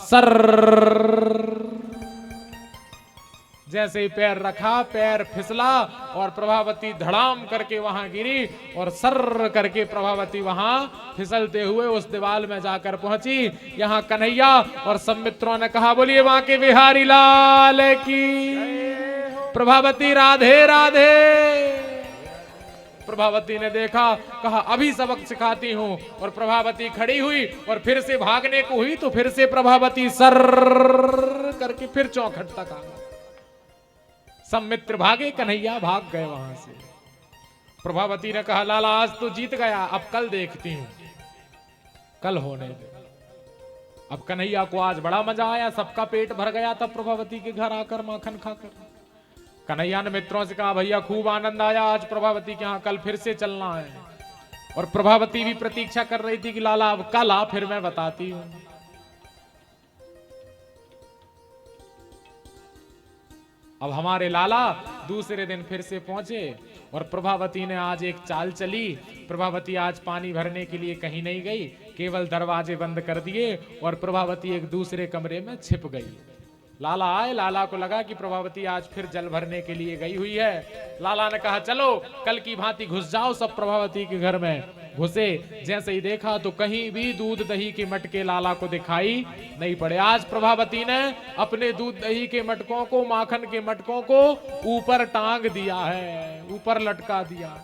Sir, जैसे ही पैर रखा पैर फिसला और प्रभावती धड़ाम करके वहां गिरी और सर करके प्रभावती वहां फिसलते हुए उस दीवार में जाकर पहुंची। यहां कन्हैया और सब मित्रों ने कहा बोलिए वहां के बिहारी लाल की। प्रभावती राधे राधे। प्रभावती ने देखा, कहा अभी सबक सिखाती हूं। और प्रभावती खड़ी हुई और फिर से भागने को हुई तो फिर से प्रभावती सर करके फिर चौखट तक आ गई। सब मित्र भागे, कन्हैया भाग गए वहां से। प्रभावती ने कहा लाला आज तो जीत गया, अब कल देखती हूं, कल होने दे। अब कन्हैया को आज बड़ा मजा आया, सबका पेट भर गया था प्रभावती के घर आकर माखन खाकर। कन्हैया ने मित्रों से कहा भैया खूब आनंद आया आज प्रभावती के यहां, कल फिर से चलना है। और प्रभावती भी प्रतीक्षा कर रही थी कि लाला अब कल आ, फिर मैं बताती हूं। अब हमारे लाला दूसरे दिन फिर से पहुंचे और प्रभावती ने आज एक चाल चली। प्रभावती आज पानी भरने के लिए कहीं नहीं गई, केवल दरवाजे बंद कर दिए और प्रभावती एक दूसरे कमरे में छिप गई। लाला आए, लाला को लगा कि प्रभावती आज फिर जल भरने के लिए गई हुई है। लाला ने कहा चलो कल की भांति घुस जाओ। सब प्रभावती के घर में घुसे। जैसे ही देखा तो कहीं भी दूध दही के मटके लाला को दिखाई नहीं पड़े। आज प्रभावती ने अपने दूध दही के मटकों को, माखन के मटकों को ऊपर टांग दिया है, ऊपर लटका दिया।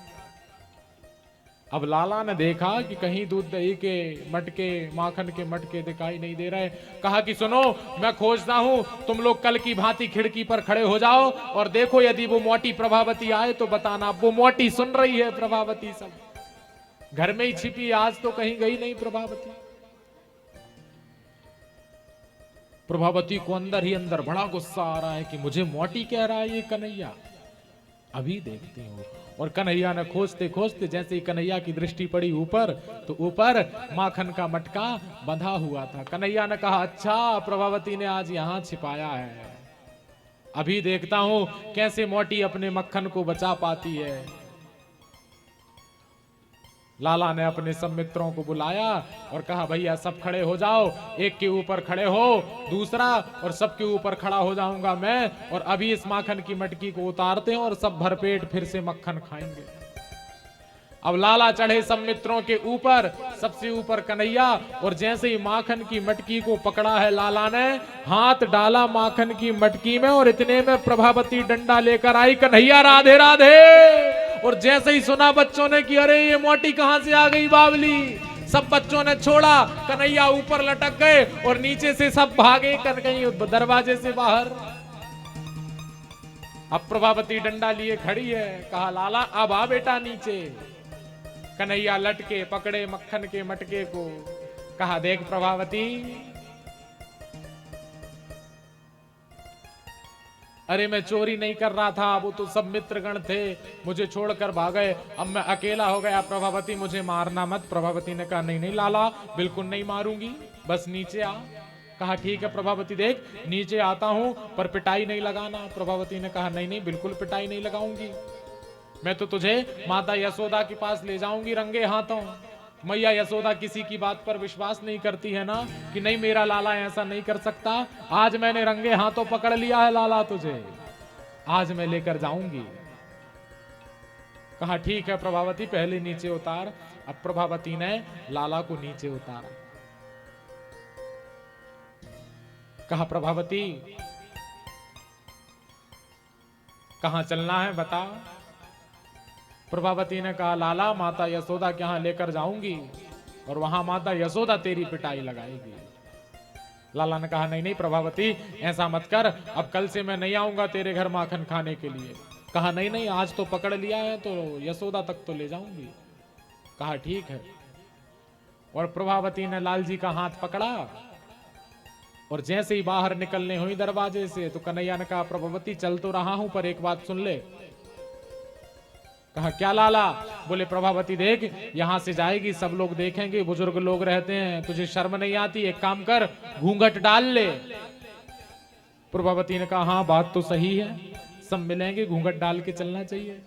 अब लाला ने देखा कि कहीं दूध दही के मटके, माखन के मटके दिखाई नहीं दे रहे। कहा कि सुनो मैं खोजता हूं, तुम लोग कल की भांति खिड़की पर खड़े हो जाओ और देखो यदि वो मोटी प्रभावती आए तो बताना। वो मोटी सुन रही है प्रभावती, सब घर में ही छिपी, आज तो कहीं गई नहीं प्रभावती। प्रभावती को अंदर ही अंदर बड़ा गुस्सा आ रहा है कि मुझे मोटी कह रहा है ये कन्हैया, अभी देखती हूं। और कन्हैया ने खोजते खोजते जैसे ही कन्हैया की दृष्टि पड़ी ऊपर, तो ऊपर माखन का मटका बंधा हुआ था। कन्हैया ने कहा अच्छा प्रभावती ने आज यहां छिपाया है, अभी देखता हूं कैसे मोटी अपने मक्खन को बचा पाती है। लाला ने अपने सब मित्रों को बुलाया और कहा भैया सब खड़े हो जाओ, एक के ऊपर खड़े हो, दूसरा और सबके ऊपर खड़ा हो जाऊंगा मैं। और अभी इस माखन की मटकी को उतारते हैं और सब भरपेट फिर से मक्खन खाएंगे। अब लाला चढ़े सब मित्रों के ऊपर, सबसे ऊपर कन्हैया। और जैसे ही माखन की मटकी को पकड़ा है लाला ने, हाथ डाला माखन की मटकी में और इतने में प्रभावती डंडा लेकर आई। कन्हैया राधे राधे। और जैसे ही सुना बच्चों ने कि अरे ये मोटी कहां से आ गई बावली, सब बच्चों ने छोड़ा, कन्हैया ऊपर लटक गए और नीचे से सब भागे कहीं दरवाजे से बाहर। अब प्रभावती डंडा लिए खड़ी है। कहा लाला अब आ बेटा नीचे। कन्हैया लटके पकड़े मक्खन के मटके को। कहा देख प्रभावती, अरे मैं चोरी नहीं कर रहा था, वो तो सब मित्रगण थे, मुझे छोड़कर भागे, अब मैं अकेला हो गया। प्रभावती मुझे मारना मत। प्रभावती ने कहा नहीं नहीं लाला बिल्कुल नहीं मारूंगी, बस नीचे आ। कहा ठीक है प्रभावती देख नीचे आता हूं पर पिटाई नहीं लगाना। प्रभावती ने कहा नहीं नहीं बिल्कुल पिटाई नहीं लगाऊंगी, मैं तो तुझे माता यशोदा के पास ले जाऊंगी रंगे हाथों। मैया यशोदा किसी की बात पर विश्वास नहीं करती है ना, कि नहीं मेरा लाला ऐसा नहीं कर सकता। आज मैंने रंगे हाथों पकड़ लिया है लाला तुझे, आज मैं लेकर जाऊंगी। कहा ठीक है प्रभावती पहले नीचे उतार। अब प्रभावती ने लाला को नीचे उतारा। कहा प्रभावती कहां चलना है बता। प्रभावती ने कहा लाला माता यशोदा के यहां लेकर जाऊंगी और वहां माता यशोदा तेरी पिटाई लगाएगी। लाला ने कहा नहीं नहीं प्रभावती ऐसा मत कर, अब कल से मैं नहीं आऊंगा तेरे घर माखन खाने के लिए। कहा नहीं नहीं आज तो पकड़ लिया है तो यशोदा तक तो ले जाऊंगी। कहा ठीक है। और प्रभावती ने लाल जी का हाथ पकड़ा और जैसे ही बाहर निकलने हुई दरवाजे से, तो कन्हैया ने कहा प्रभावती चल तो रहा हूं पर एक बात सुन ले। कहा क्या लाला। बोले प्रभावती देख यहां से जाएगी सब लोग देखेंगे, बुजुर्ग लोग रहते हैं, तुझे शर्म नहीं आती, एक काम कर घूंघट डाल ले। प्रभावती ने कहा हाँ बात तो सही है, सब मिलेंगे घूंघट डाल के चलना चाहिए।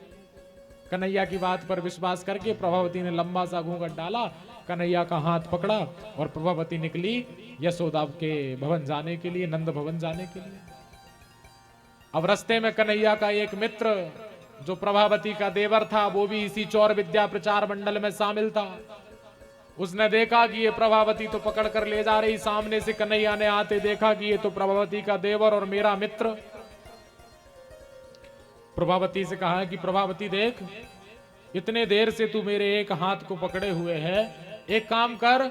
कन्हैया की बात पर विश्वास करके प्रभावती ने लंबा सा घूंघट डाला। कन्हैया का हाथ पकड़ा और प्रभावती निकली यशोदा के भवन जाने के लिए, नंद भवन जाने के लिए। अब रास्ते में कन्हैया का एक मित्र जो प्रभावती का देवर था, वो भी इसी चौर विद्या प्रचार मंडल में शामिल था। उसने देखा कि ये प्रभावती तो पकड़ कर ले जा रही, सामने से कन्हैया ने आते देखा कि ये तो प्रभावती का देवर और मेरा मित्र। प्रभावती से कहा कि प्रभावती देख, इतने देर से तू मेरे एक हाथ को पकड़े हुए है, एक काम कर,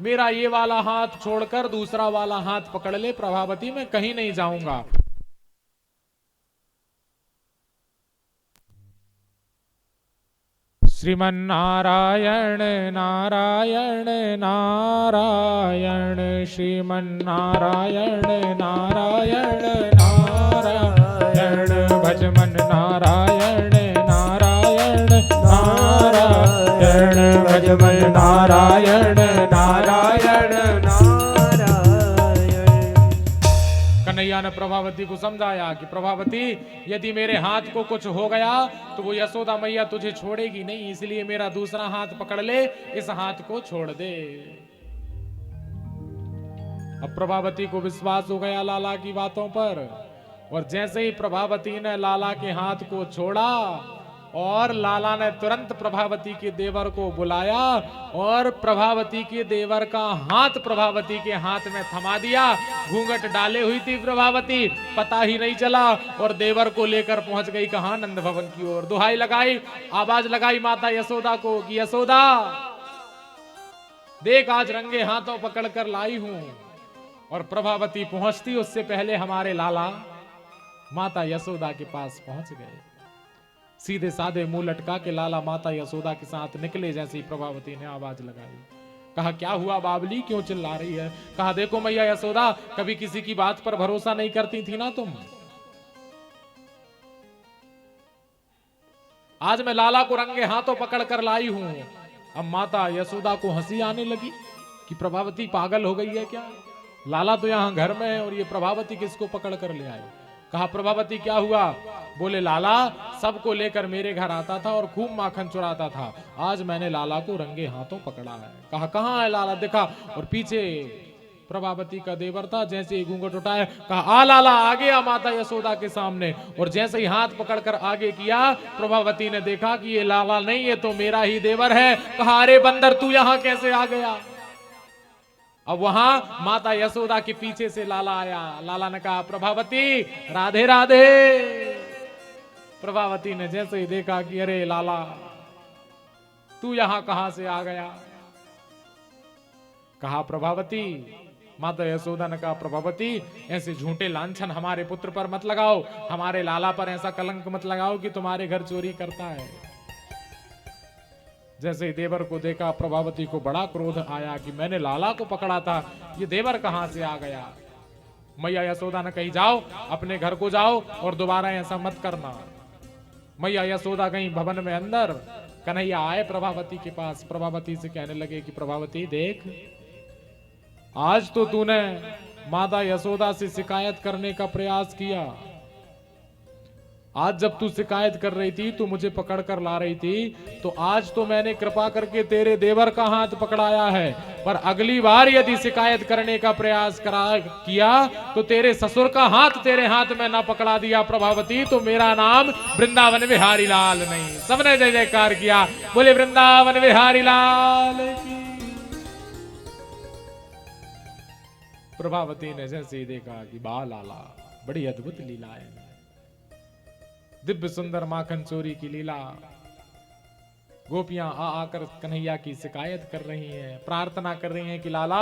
मेरा ये वाला हाथ छोड़कर दूसरा वाला हाथ पकड़ ले। प्रभावती मैं कहीं नहीं जाऊंगा। श्रीमन्नारायण नारायण नारायण, श्रीमन्नारायण नारायण नारायण, भजमन नारायण नारायण नारायण, भजमन नारायण नारायण नारायण। कन्हैया ने प्रभावती को समझाया कि प्रभावती, यदि मेरे हाथ को कुछ हो गया तो वो यशोदा मैया तुझे छोड़ेगी नहीं, इसलिए मेरा दूसरा हाथ पकड़ ले, इस हाथ को छोड़ दे। अब प्रभावती को विश्वास हो गया लाला की बातों पर, और जैसे ही प्रभावती ने लाला के हाथ को छोड़ा और लाला ने तुरंत प्रभावती के देवर को बुलाया और प्रभावती के देवर का हाथ प्रभावती के हाथ में थमा दिया। घूंघट डाले हुई थी प्रभावती, पता ही नहीं चला, और देवर को लेकर पहुंच गई कहां, नंद भवन की ओर। दुहाई लगाई, आवाज लगाई माता यशोदा को कि यशोदा देख, आज रंगे हाथों पकड़ कर लाई हूं। और प्रभावती पहुंचती उससे पहले हमारे लाला माता यशोदा के पास पहुंच गए। सीधे साधे मुंह लटका के लाला माता यशोदा के साथ निकले। जैसे ही प्रभावती ने आवाज लगाई, कहा क्या हुआ बाबली, क्यों चिल्ला रही है? कहा देखो मैया यशोदा, कभी किसी की बात पर भरोसा नहीं करती थी ना तुम, आज मैं लाला को रंगे हाथों पकड़ कर लाई हूं। अब माता यशोदा को हंसी आने लगी कि प्रभावती पागल हो गई है क्या, लाला तो यहां घर में है और ये प्रभावती किसको पकड़ कर ले आई। कहा प्रभावती क्या हुआ? बोले लाला सबको लेकर मेरे घर आता था और खूब माखन चुराता था, आज मैंने लाला को रंगे हाथों पकड़ा है। कहा कहां है लाला, दिखा। और पीछे प्रभावती का देवर था, जैसे ही घूंघट उठाया, कहा आ लाला, आ गया माता यशोदा के सामने। और जैसे ही हाथ पकड़कर आगे किया, प्रभावती ने देखा कि ये लाला नहीं, ये तो मेरा ही देवर है। कहा अरे बंदर, तू यहां कैसे आ गया? अब वहां माता यशोदा के पीछे से लाला आया। लाला ने कहा प्रभावती राधे राधे। प्रभावती ने जैसे ही देखा कि अरे लाला तू यहां कहां से आ गया, कहा प्रभावती, माता यशोदा ने कहा प्रभावती ऐसे झूठे लांछन हमारे पुत्र पर मत लगाओ, हमारे लाला पर ऐसा कलंक मत लगाओ कि तुम्हारे घर चोरी करता है। जैसे ही देवर को देखा, प्रभावती को बड़ा क्रोध आया कि मैंने लाला को पकड़ा था, ये देवर कहां से आ गया। मैया यशोदा ने कही जाओ अपने घर को जाओ और दोबारा ऐसा मत करना। मैया यशोदा गई भवन में अंदर। कन्हैया आए प्रभावती के पास, प्रभावती से कहने लगे कि प्रभावती देख, आज तो तूने माता यशोदा से शिकायत करने का प्रयास किया, आज जब तू शिकायत कर रही थी, तू मुझे पकड़ कर ला रही थी, तो आज तो मैंने कृपा करके तेरे देवर का हाथ पकड़ाया है, पर अगली बार यदि शिकायत करने का प्रयास किया तो तेरे ससुर का हाथ तेरे हाथ में ना पकड़ा दिया प्रभावती, तो मेरा नाम वृंदावन बिहारी लाल नहीं। सबने जय जयकार किया, बोले वृंदावन बिहारी लाल की। प्रभावती ने जैसे ही देखा कि बा लाला बड़ी अद्भुत लीला है, दिव्य सुंदर माखन चोरी की लीला। गोपियां आ आकर कन्हैया की शिकायत कर रही हैं, प्रार्थना कर रही हैं कि लाला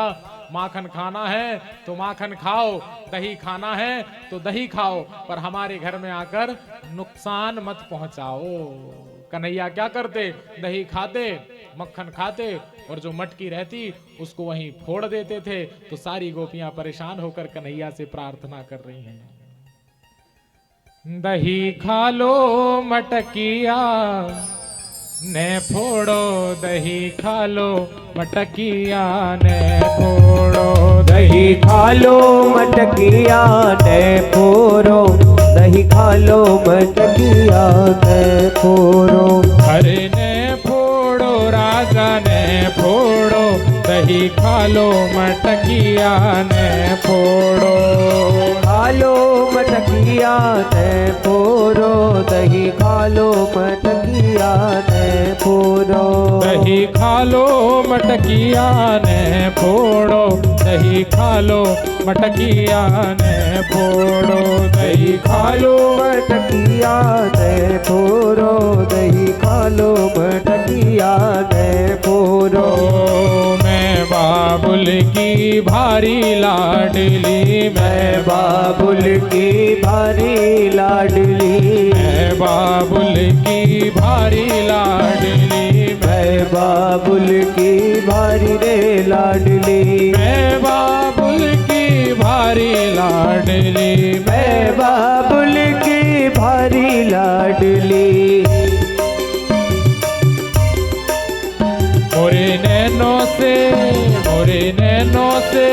माखन खाना है तो माखन खाओ, दही खाना है तो दही खाओ, पर हमारे घर में आकर नुकसान मत पहुंचाओ। कन्हैया क्या करते, दही खाते, मक्खन खाते, और जो मटकी रहती उसको वहीं फोड़ देते थे। तो सारी गोपियां परेशान होकर कन्हैया से प्रार्थना कर रही हैं, दही खा लो मटकिया ने फोड़ो, दही खा लो मटकिया ने फोड़ो, दही खा लो मटकिया ने फोड़ो, दही खा लो मटकिया ने फोड़ो। हरे ने फोड़ो, राजा ने फोड़ो, दही खा लो मटकिया ने फोड़ो। खा लो मटकिया ने फोड़ो, दही खा लो मटकिया ने फोड़ो। दही खा लो मटकिया ने फोड़ो, दही खा लो मटकिया ने फोड़ो। दही खा लो मटकिया ने फोड़ो, दही खा लो मटकिया ने फोड़ो। मैं बाबुल की भारी लाडली, मैं बाबुल की भारी लाडली, मैं बाबुल की भारी लाडली, मैं बाबुल की भारी रे लाडली, मैं बाबुल की भारी लाडली, मैं बाबुल की भारी लाडली। मोरे नैनों से, मोरे नैनों से,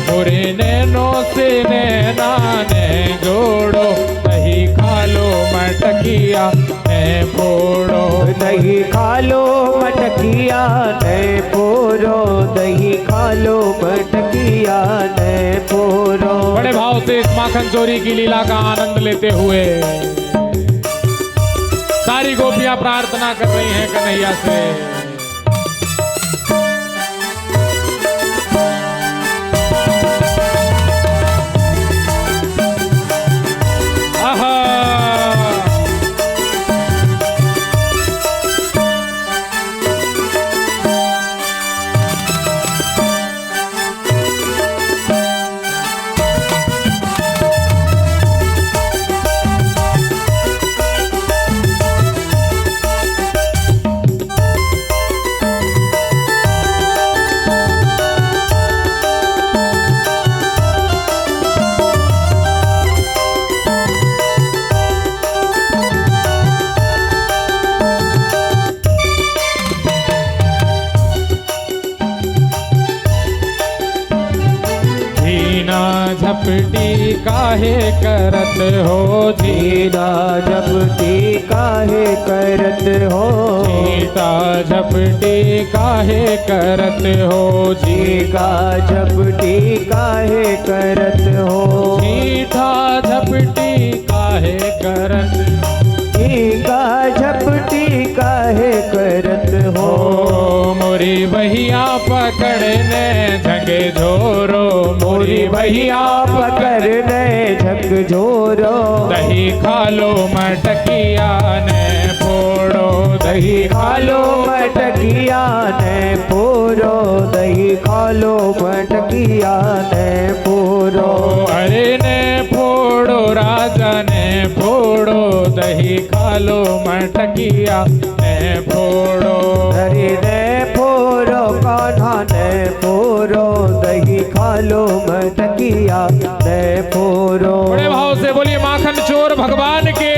मोरे नैनों से नैना ने जोड़ो। दही खा लो मटकिया ने फोड़ो, दही खा लो मटकिया ने फोड़ो, दही खा लो मटकिया ने फोड़ो। बड़े भाव से इस माखन चोरी की लीला का आनंद लेते हुए सारी गोपियां प्रार्थना कर रही हैं कन्हैया से। झपटी काहे करत हो, जीना झपटी काहे करत हो, जीता झपटी काहे करत हो, जीका झपटी काहे करत हो, जीठा झपटी काहे करत, जीका झपटी काहे करत हो। मोरी बहिया पकड़ने झंगे झोरो, मोरी भैया पकड़ने झक झोरो। दही खा लो मटकिया ने फोड़ो, दही खा लो मटकिया ने फोड़ो, दही खा लो मटकिया ने फोड़ो। अरे ने फोड़ो राजा ने फोड़ो, दही खा लो मटकिया ने फोड़ो। हरि ने फोड़ो कान्हा ने फोड़ो, दही खा लो मटकिया ने फोड़ो। बड़े भाव से बोलिए माखन चोर भगवान के।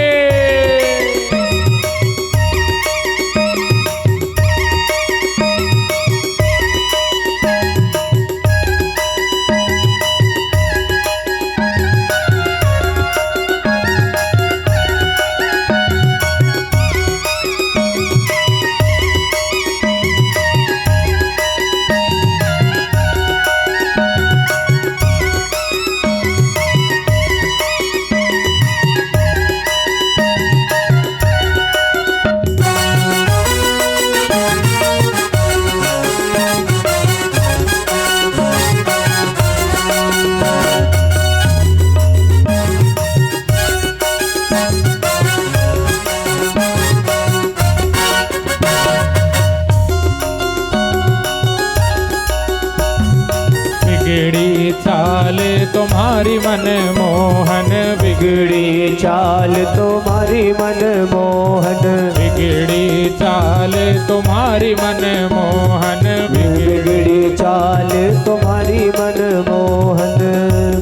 बिगड़ी चाल तुम्हारी मन मोहन, बिगड़ी चाल तुम्हारी मन मोहन, बिगड़ी चाल तुम्हारी मन मोहन, बिगड़ी चाल तुम्हारी मन मोहन,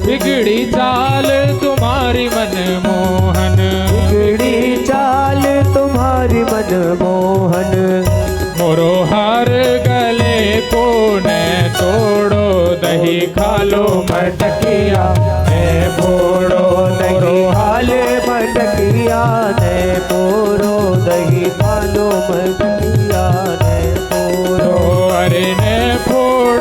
बिगड़ी चाल तुम्हारी मन मोहन, बिगड़ी चाल तुम्हारी मन मोहन। मोरो हार गले को न तोड़ो, दही खा लो मटकिया ने फोड़ो। दही हाल मटकिया ने फोड़ो, दही खा लो मटकिया ने फोड़ो। अरे ने फोड़ो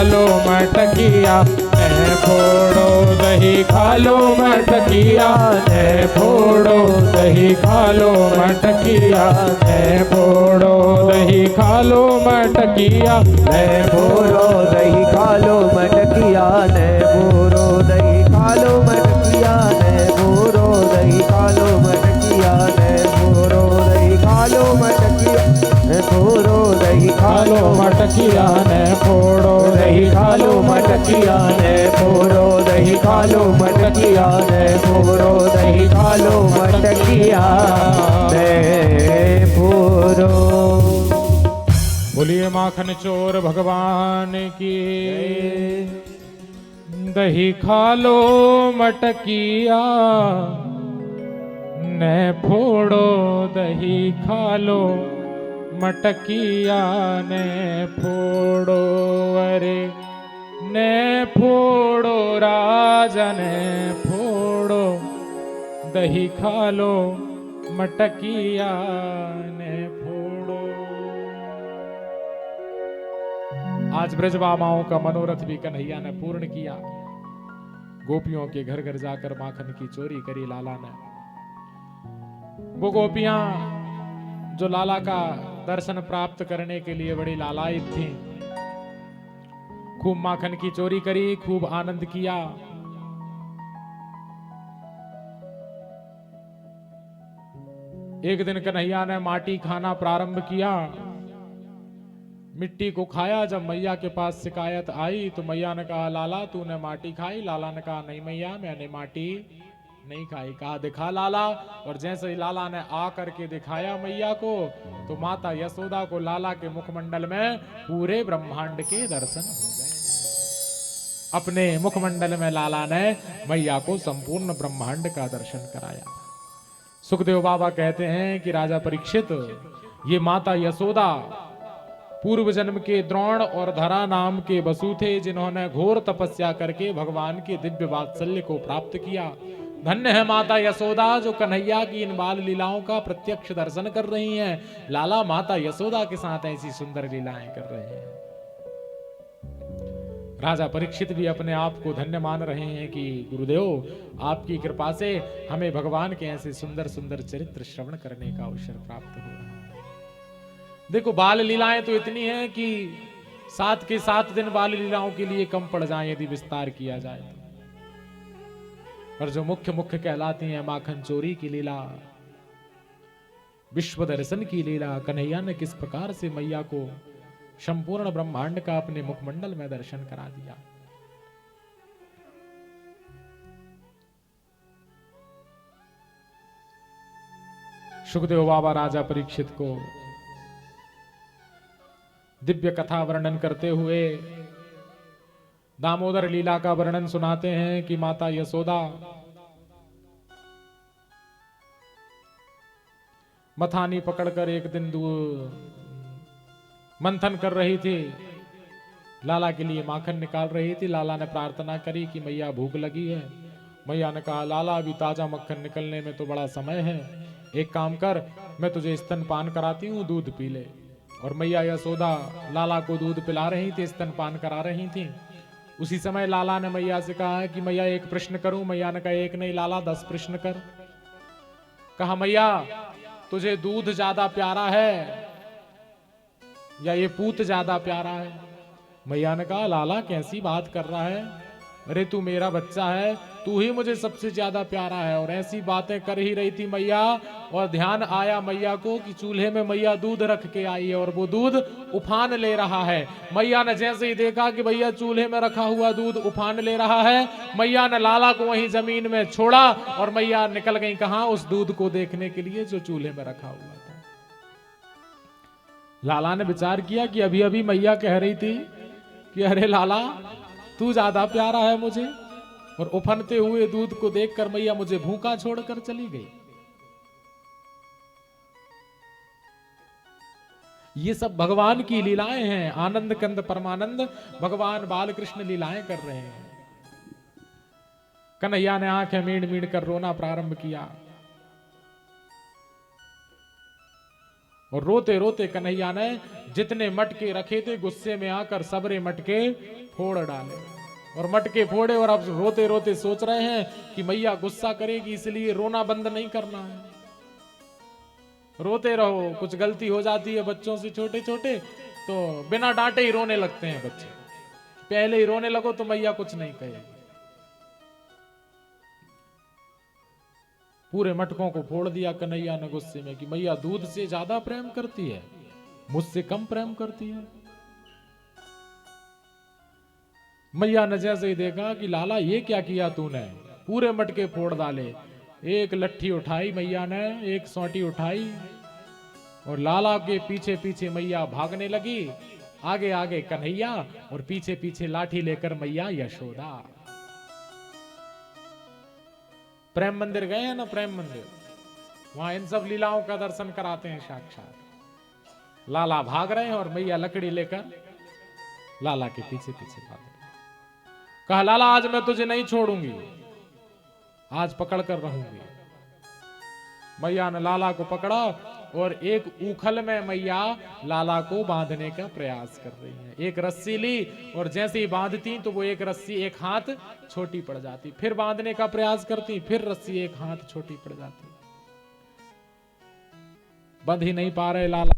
लो मटकिया, ने फोड़ो दही खा लो मटकिया, ने फोड़ो दही खा लो मटकिया, ने फोड़ो दही खा लो मटकिया, ने फोड़ो दही खा लो मटकिया, ने फोड़ो दही खा लो मटकिया, ने फोड़ो दही खा लो मटकिया, ने फोड़ो दही खा लो मटकिया, ने फोड़ो दही खा लो मटकिया, ने फोड़ो दही खा लो मटकिया, ने फोड़ो दही खा लो मटकिया, ने फोड़ो दही खा लो मटकिया, ने फोड़ो। बोलिए माखन चोर भगवान की। दही खा लो मटकिया, ने फोड़ो दही खा लो मटकिया, ने फोड़ो अरे ने फोड़ो राजा, ने फोड़ो दही खा लो मटकिया, ने फोड़ो। आज ब्रजबामाओं का मनोरथ भी कन्हैया ने पूर्ण किया। गोपियों के घर घर जाकर माखन की चोरी करी लाला ने। वो गोपियां जो लाला का दर्शन प्राप्त करने के लिए बड़ी लालायित थी, खूब माखन की चोरी करी, खूब आनंद किया। एक दिन कन्हैया ने माटी खाना प्रारंभ किया। मिट्टी को खाया। जब मैया के पास शिकायत आई तो मैया ने कहा लाला तूने माटी खाई? लाला ने कहा नहीं मैया मैंने माटी नहीं खाई। कहा दिखा लाला। और जैसे ही लाला ने आ करके दिखाया मैया को तो माता यशोदा को लाला के मुखमंडल में पूरे ब्रह्मांड के दर्शन हो गए। अपने मुखमंडल में लाला ने मैया को संपूर्ण ब्रह्मांड का दर्शन कराया। सुखदेव बाबा कहते हैं कि राजा परीक्षित, ये माता यशोदा पूर्व जन्म के द्रोण और धरा नाम के वसु थे, जिन्होंने घोर तपस्या करके भगवान के दिव्य वात्सल्य को प्राप्त किया। धन्य है माता यशोदा जो कन्हैया की इन बाल लीलाओं का प्रत्यक्ष दर्शन कर रही हैं। लाला माता यशोदा के साथ ऐसी सुंदर लीलाएं कर रहे हैं। राजा परीक्षित भी अपने आप को धन्य मान रहे हैं कि गुरुदेव आपकी कृपा से हमें भगवान के ऐसे सुंदर सुंदर चरित्र श्रवण करने का अवसर प्राप्त हो रहा है। देखो बाल लीलाएं तो इतनी हैं कि 7 के 7 दिन बाल लीलाओं के लिए कम पड़ जाएं यदि विस्तार किया जाए तो। पर जो मुख्य मुख्य कहलाती हैं, माखन चोरी की लीला, विश्व दर्शन की लीला, कन्हैया ने किस प्रकार से मैया को संपूर्ण ब्रह्मांड का अपने मुखमंडल में दर्शन करा दिया। सुखदेव बाबा राजा परीक्षित को दिव्य कथा वर्णन करते हुए दामोदर लीला का वर्णन सुनाते हैं कि माता यशोदा मथानी पकड़कर एक दिन मंथन कर रही थी, लाला के लिए माखन निकाल रही थी। लाला ने प्रार्थना करी कि मैया भूख लगी है। मैया ने कहा लाला अभी ताजा मक्खन निकलने में तो बड़ा समय है, एक काम कर मैं तुझे स्तनपान कराती हूँ, दूध पी ले। और मैया यशोदा लाला को दूध पिला रही थी, स्तनपान करा रही थी। उसी समय लाला ने मैया से कहा कि मैया एक प्रश्न करूं? मैया ने कहा एक नहीं लाला 10 प्रश्न कर। कहा मैया तुझे दूध ज्यादा प्यारा है या ये पूत ज्यादा प्यारा है? मैया ने कहा लाला कैसी बात कर रहा है, अरे तू मेरा बच्चा है, तू ही मुझे सबसे ज्यादा प्यारा है। और ऐसी बातें कर ही रही थी मैया, और ध्यान आया मैया को कि चूल्हे में मैया दूध रख के आई है और वो दूध उफान ले रहा है। मैया ने जैसे ही देखा कि भैया चूल्हे में रखा हुआ दूध उफान ले रहा है, मैया ने लाला को वहीं जमीन में छोड़ा और मैया निकल गई कहां? उस दूध को देखने के लिए जो चूल्हे में रखा हुआ था। लाला ने विचार किया कि अभी अभी मैया कह रही थी कि अरे लाला तू ज्यादा प्यारा है मुझे, और उफनते हुए दूध को देखकर मैया मुझे भूखा छोड़कर चली गई। ये सब भगवान की लीलाएं हैं। आनंद कंद परमानंद भगवान बाल कृष्ण लीलाएं कर रहे हैं। कन्हैया ने आंखें मीड़ मीड़ कर रोना प्रारंभ किया। और रोते रोते कन्हैया ने जितने मटके रखे थे गुस्से में आकर सबरे मटके फोड़ डाले और मटके फोड़े। और अब रोते रोते सोच रहे हैं कि मैया गुस्सा करेगी, इसलिए रोना बंद नहीं करना है, रोते रहो। कुछ गलती हो जाती है बच्चों से, छोटे छोटे तो बिना डांटे ही रोने लगते हैं बच्चे। पहले ही रोने लगो तो मैया कुछ नहीं कहेगी। पूरे मटकों को फोड़ दिया कन्हैया ने गुस्से में कि मैया दूध से ज्यादा प्रेम करती है, मुझसे कम प्रेम करती है। मैया ने जैसे ही देखा कि लाला ये क्या किया तूने, पूरे मटके फोड़ डाले। एक लट्ठी उठाई मैया ने, एक सोंटी उठाई और लाला के पीछे पीछे मैया भागने लगी। आगे आगे कन्हैया और पीछे पीछे लाठी लेकर मैया यशोदा। प्रेम मंदिर गए हैं ना, प्रेम मंदिर, वहां इन सब लीलाओं का दर्शन कराते हैं साक्षात। लाला भाग रहे हैं और मैया लकड़ी लेकर लाला के पीछे पीछे भाग रहे। कहा लाला आज मैं तुझे नहीं छोड़ूंगी, आज पकड़ कर रहूंगी। मैया ने लाला को पकड़ा और एक ऊखल में मैया लाला को बांधने का प्रयास कर रही है। एक रस्सी ली और जैसे ही बांधती तो वो एक रस्सी एक हाथ छोटी पड़ जाती, फिर बांधने का प्रयास करती, फिर रस्सी एक हाथ छोटी पड़ जाती, बंध ही नहीं पा रहे लाला।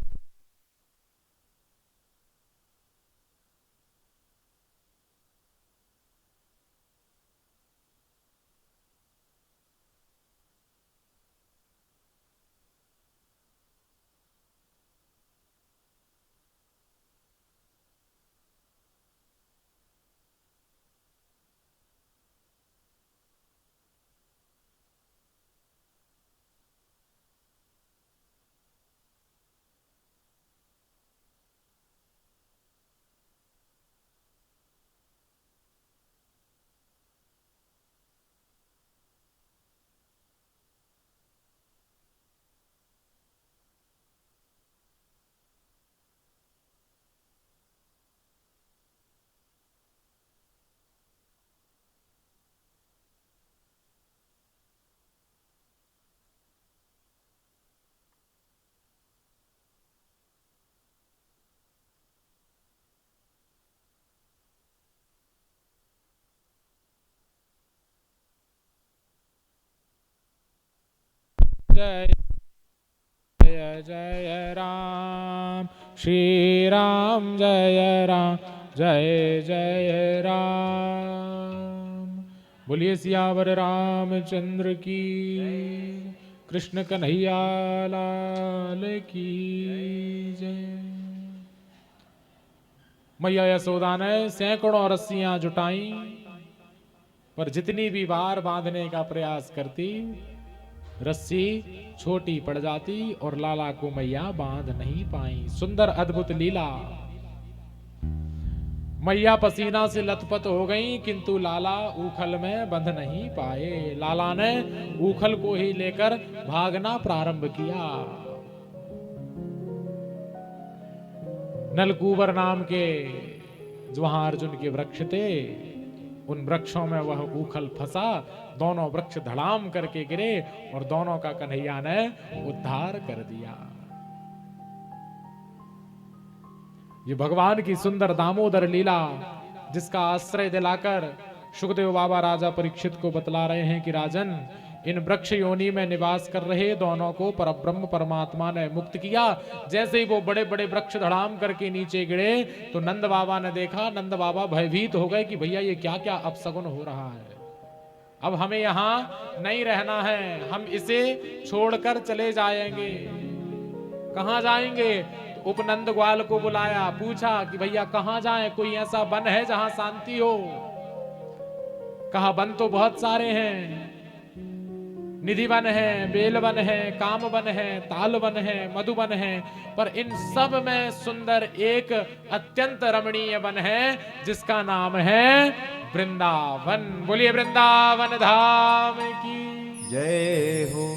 जय जय जय राम, श्री राम जय राम, जय जय राम। बोलिए सियावर रामचंद्र की, कृष्ण कन्हैया लाल की जय। मैया यशोदा ने सैकड़ों रस्सियां जुटाई, पर जितनी भी बार बांधने का प्रयास करती रस्सी छोटी पड़ जाती और लाला को मैया बांध नहीं पाई। सुंदर अद्भुत लीला। मैया पसीना से लथपथ हो गई, किंतु लाला ऊखल में बंध नहीं पाए। लाला ने ऊखल को ही लेकर भागना प्रारंभ किया। नलकूबर नाम के जो वहां अर्जुन के वृक्ष थे, उन वृक्षों में वह ऊखल फंसा। दोनों वृक्ष धड़ाम करके गिरे और दोनों का कन्हैया ने उद्धार कर दिया। ये भगवान की सुंदर दामोदर लीला, जिसका आश्रय दिलाकर सुखदेव बाबा राजा परीक्षित को बतला रहे हैं कि राजन, इन वृक्ष योनि में निवास कर रहे दोनों को परब्रह्म परमात्मा ने मुक्त किया। जैसे ही वो बड़े बड़े वृक्ष धड़ाम करके नीचे गिरे तो नंद बाबा ने देखा। नंद बाबा भयभीत हो गए कि भैया ये क्या क्या अपशगुन हो रहा है, अब हमें यहां नहीं रहना है, हम इसे छोड़कर चले जाएंगे। कहां जाएंगे? तो उपनंद ग्वाल को बुलाया, पूछा कि भैया कहां जाएं, कोई ऐसा वन है जहां शांति हो? कहा वन तो बहुत सारे हैं, निधि वन है, बेल वन है, काम वन है, ताल वन है, मधुवन है, पर इन सब में सुंदर एक अत्यंत रमणीय वन है जिसका नाम है वृंदावन। बोलिए वृंदावन धाम की जय हो।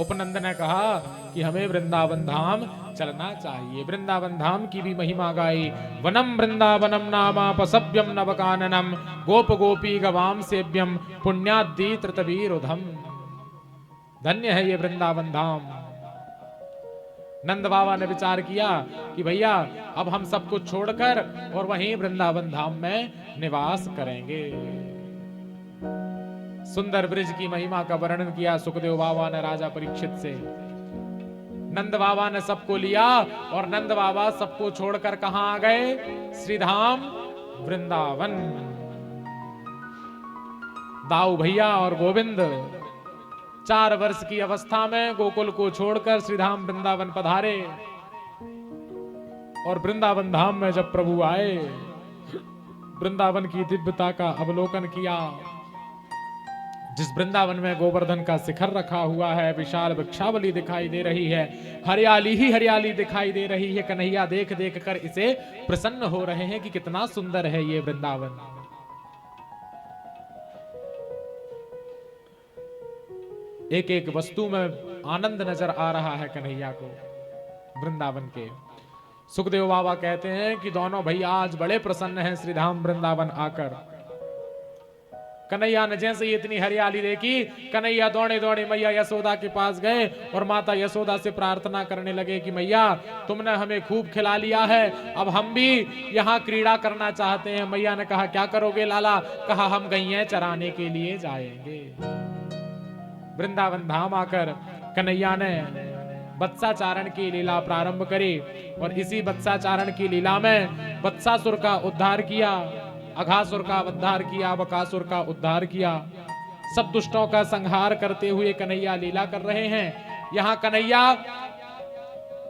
उपनंद ने कहा कि हमें वृंदावन धाम चलना चाहिए। वृंदावन धाम की भी महिमा गाई। वनम वृंदावनम नामापसभ्यम नवकाननम गोप गोपी गवाम सेव्यम पुण्याद्दि तृतवीरुधम। धन्य है ये वृंदावन धाम। नंद बाबा ने विचार किया कि भैया अब हम सब कुछ छोड़कर और वहीं वृंदावन धाम में निवास करेंगे। सुंदर ब्रिज की महिमा का वर्णन किया सुखदेव बाबा ने राजा परीक्षित से। नंद बाबा ने सबको लिया और नंद बाबा सबको छोड़कर कहां आ गए? श्रीधाम वृंदावन। दाऊ भैया और गोविंद 4 वर्ष की अवस्था में गोकुल को छोड़कर श्रीधाम वृंदावन पधारे और वृंदावन धाम में जब प्रभु आए, वृंदावन की दिव्यता का अवलोकन किया। जिस वृंदावन में गोवर्धन का शिखर रखा हुआ है, विशाल वृक्षावली दिखाई दे रही है, हरियाली ही हरियाली दिखाई दे रही है, कन्हैया देख देख कर इसे प्रसन्न हो रहे हैं कि कितना सुंदर है ये वृंदावन। एक एक वस्तु में आनंद नजर आ रहा है कन्हैया को वृंदावन के। सुखदेव बाबा कहते हैं कि दोनों भैया आज बड़े प्रसन्न हैं श्रीधाम वृंदावन आकर। कन्हैया ने जैसे ही इतनी हरियाली देखी, कन्हैया दौड़े दौड़े मैया यशोदा के पास गए और माता यशोदा से प्रार्थना करने लगे कि मैया तुमने हमें खूब खिला लिया है, अब हम भी यहाँ क्रीड़ा करना चाहते हैं। मैया ने कहा क्या करोगे लाला? कहा हम गैयें चराने के लिए जाएंगे। वृंदावन धाम आकर कन्हैया ने वत्साचारण की लीला प्रारंभ करी और इसी वत्साचारण की लीला में वत्सासुर का उद्धार किया, अघासुर का उद्धार किया, बकासुर का उद्धार किया। सब दुष्टों का संहार करते हुए कन्हैया लीला कर रहे हैं। यहां कन्हैया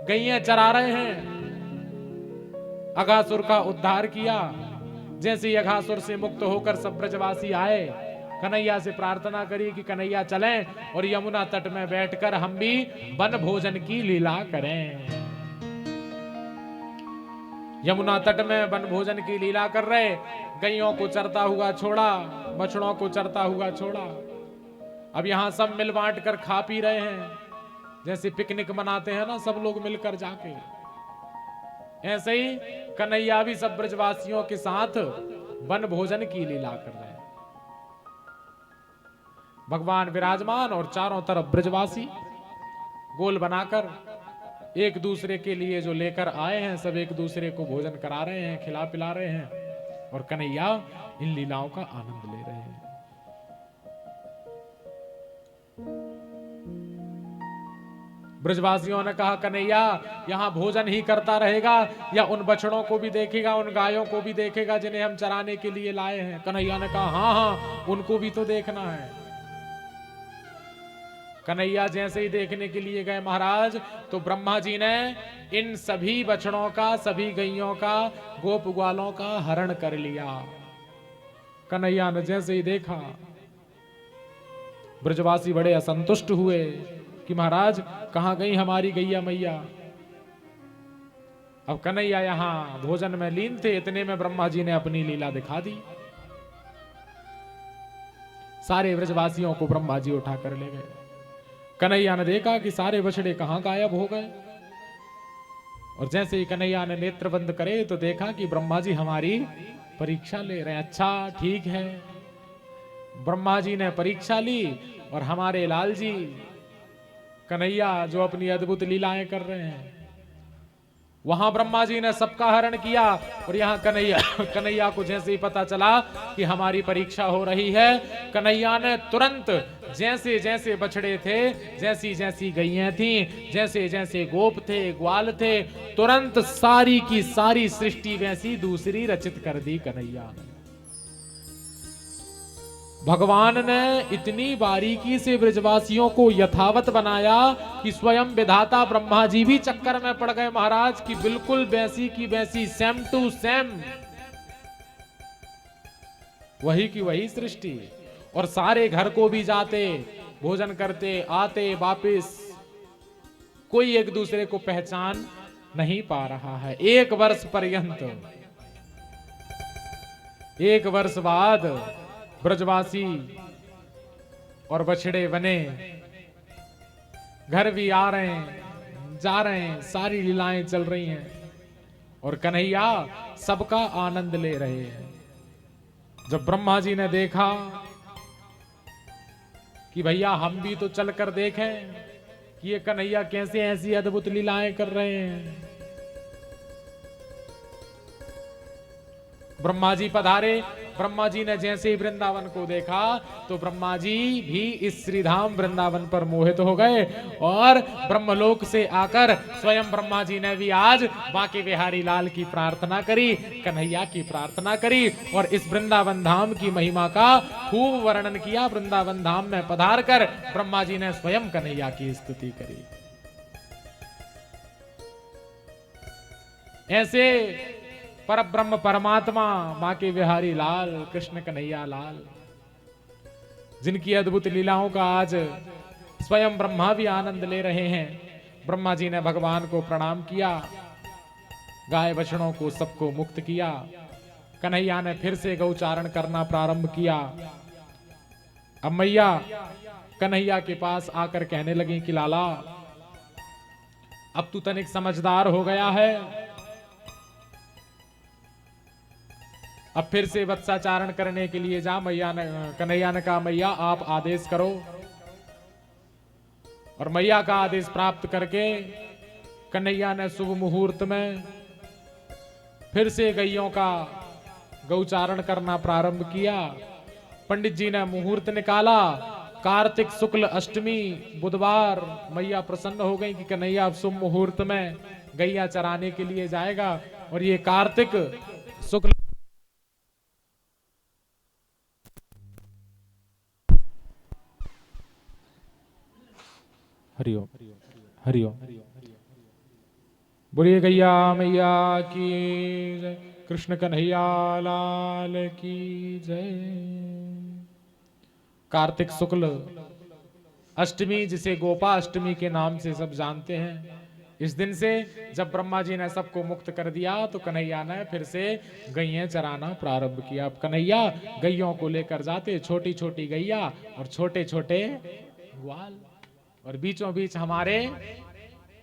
गैयें चरा रहे हैं, अघासुर का उद्धार किया। जैसे ही अघासुर से मुक्त होकर सब ब्रजवासी आए, कन्हैया से प्रार्थना करी कि कन्हैया चलें और यमुना तट में बैठकर हम भी वन भोजन की लीला करें। यमुना तट में वन भोजन की लीला कर रहे, गैयों को चरता हुआ छोड़ा, बछड़ों को चरता हुआ छोड़ा। अब यहां सब मिल बांट कर खा पी रहे हैं, जैसे पिकनिक मनाते हैं ना सब लोग मिलकर जाके। ऐसे ही कन्हैया भी सब ब्रजवासियों के साथ वन भोजन की लीला कर रहे हैं। भगवान विराजमान और चारों तरफ ब्रजवासी गोल बनाकर एक दूसरे के लिए जो लेकर आए हैं, सब एक दूसरे को भोजन करा रहे हैं, खिला पिला रहे हैं और कन्हैया इन लीलाओं का आनंद ले रहे हैं। ब्रजवासियों ने कहा कन्हैया यहां भोजन ही करता रहेगा या उन बछड़ों को भी देखेगा, उन गायों को भी देखेगा जिन्हें हम चराने के लिए लाए हैं? कन्हैया ने कहा हाँ हाँ उनको भी तो देखना है। कन्हैया जैसे ही देखने के लिए गए महाराज, तो ब्रह्मा जी ने इन सभी बछड़ों का, सभी गैयों का, गोप ग्वालों का हरण कर लिया। कन्हैया ने जैसे ही देखा, ब्रजवासी बड़े असंतुष्ट हुए कि महाराज कहां गई हमारी गैया मैया। अब कन्हैया यहां भोजन में लीन थे, इतने में ब्रह्मा जी ने अपनी लीला दिखा दी। सारे ब्रजवासियों को ब्रह्मा जी उठा कर ले गए। कन्हैया ने देखा कि सारे बछड़े कहां गायब हो गए और जैसे ही कन्हैया ने नेत्र बंद करे तो देखा कि ब्रह्मा जी हमारी परीक्षा ले रहे हैं। अच्छा ठीक है, ब्रह्मा जी ने परीक्षा ली और हमारे लाल जी कन्हैया जो अपनी अद्भुत लीलाएं कर रहे हैं, वहां ब्रह्मा जी ने सबका हरण किया और यहाँ कन्हैया को जैसे ही पता चला कि हमारी परीक्षा हो रही है, कन्हैया ने तुरंत जैसे जैसे बछड़े थे, जैसी जैसी गैयें थी, जैसे जैसे गोप थे, ग्वाल थे, तुरंत सारी की सारी सृष्टि वैसी दूसरी रचित कर दी कन्हैया ने। भगवान ने इतनी बारीकी से ब्रजवासियों को यथावत बनाया कि स्वयं विधाता ब्रह्मा जी भी चक्कर में पड़ गए महाराज कि बिल्कुल वैसी की वैसी, सेम टू सेम वही की वही सृष्टि। और सारे घर को भी जाते, भोजन करते, आते वापिस, कोई एक दूसरे को पहचान नहीं पा रहा है। 1 वर्ष पर्यंत, 1 वर्ष बाद ब्रजवासी और बछड़े बने, घर भी आ रहे हैं, जा रहे हैं, सारी लीलाएं चल रही हैं और कन्हैया सबका आनंद ले रहे हैं। जब ब्रह्मा जी ने देखा कि भैया हम भी तो चलकर देखें कि ये कन्हैया कैसे ऐसी अद्भुत लीलाएं कर रहे हैं। ब्रह्मा जी पधारे। ब्रह्मा जी ने जैसे ही वृंदावन को देखा तो ब्रह्मा जी भी इस श्रीधाम वृंदावन पर मोहित हो गए और ब्रह्मलोक से आकर स्वयं ब्रह्मा जी ने भी आज बांके बिहारी लाल की प्रार्थना करी, कन्हैया की प्रार्थना करी और इस वृंदावन धाम की महिमा का खूब वर्णन किया। वृंदावन धाम में पधार कर ब्रह्मा जी ने स्वयं कन्हैया की स्तुति करी। ऐसे परब्रह्म परमात्मा बांके बिहारी लाल कृष्ण कन्हैया लाल, जिनकी अद्भुत लीलाओं का आज स्वयं ब्रह्मा भी आनंद ले रहे हैं। ब्रह्मा जी ने भगवान को प्रणाम किया, गाय बछड़ों को सबको मुक्त किया। कन्हैया ने फिर से गौचारण करना प्रारंभ किया। अब मैया कन्हैया के पास आकर कहने लगी कि लाला, अब तू तनिक समझदार हो गया है, अब फिर से वत्साचारण करने के लिए जा। मैया ने, कन्हैया ने कहा मैया आप आदेश करो। और मैया का आदेश प्राप्त करके कन्हैया ने शुभ मुहूर्त में फिर से गैयों का गौचारण करना प्रारंभ किया। पंडित जी ने मुहूर्त निकाला, कार्तिक शुक्ल अष्टमी बुधवार। मैया प्रसन्न हो गई कि कन्हैया अब शुभ मुहूर्त में गैया चराने के लिए जाएगा। और ये कार्तिक शुक्ल हरिओम हरिओम बोलिए गैया मैया की जय, कृष्ण कन्हैया लाल की जय। कार्तिक शुक्ल अष्टमी, जिसे गोपा अष्टमी के नाम से सब जानते हैं, इस दिन से जब ब्रह्मा जी ने सबको मुक्त कर दिया तो कन्हैया ने फिर से गैयें चराना प्रारंभ किया। अब कन्हैया गैयों को लेकर जाते, छोटी छोटी गैया और छोटे छोटे ग्वाल, और बीचों बीच हमारे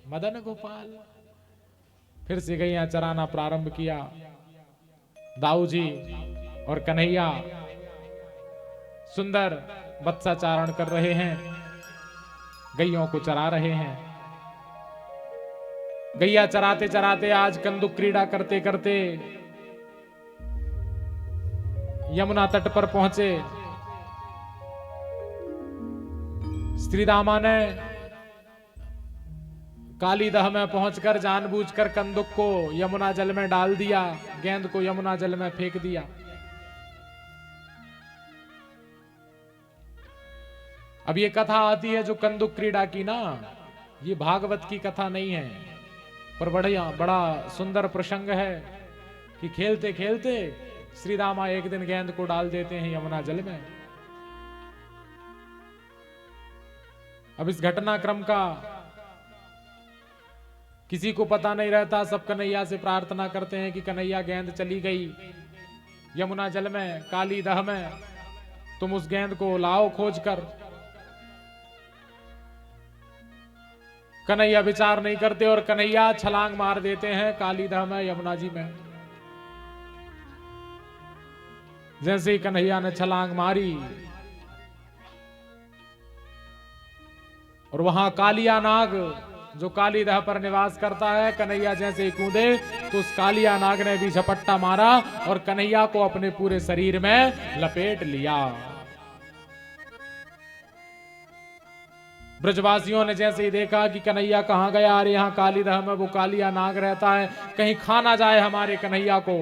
मदन गोपाल। फिर से गैया चराना प्रारंभ किया। दाऊ जी और कन्हैया सुंदर वत्साचारण कर रहे हैं, गैयों को चरा रहे हैं। गैया चराते चराते आज कंदुक क्रीड़ा करते करते यमुना तट पर पहुंचे। श्रीदामा ने कालीदह में पहुंचकर जानबूझकर कंदुक को यमुना जल में डाल दिया, गेंद को यमुना जल में फेंक दिया। अब ये कथा आती है जो कंदुक क्रीड़ा की ना, ये भागवत की कथा नहीं है, पर बड़ा सुंदर प्रसंग है कि खेलते खेलते श्रीदामा एक दिन गेंद को डाल देते हैं यमुना जल में। अब इस घटनाक्रम का किसी को पता नहीं रहता। सब कन्हैया से प्रार्थना करते हैं कि कन्हैया गेंद चली गई यमुना जल में, काली दह में, तुम उस गेंद को लाओ खोज कर। कन्हैया विचार नहीं करते और कन्हैया छलांग मार देते हैं काली दह में, यमुना जी में। जैसे ही कन्हैया ने छलांग मारी और वहां कालिया नाग जो काली दह पर निवास करता है, कन्हैया जैसे ही कूदे तो उस कालिया नाग ने भी झपट्टा मारा और कन्हैया को अपने पूरे शरीर में लपेट लिया। ब्रजवासियों ने जैसे ही देखा कि कन्हैया कहां गया, अरे यहां काली दह में वो कालिया नाग रहता है, कहीं खा ना जाए हमारे कन्हैया को।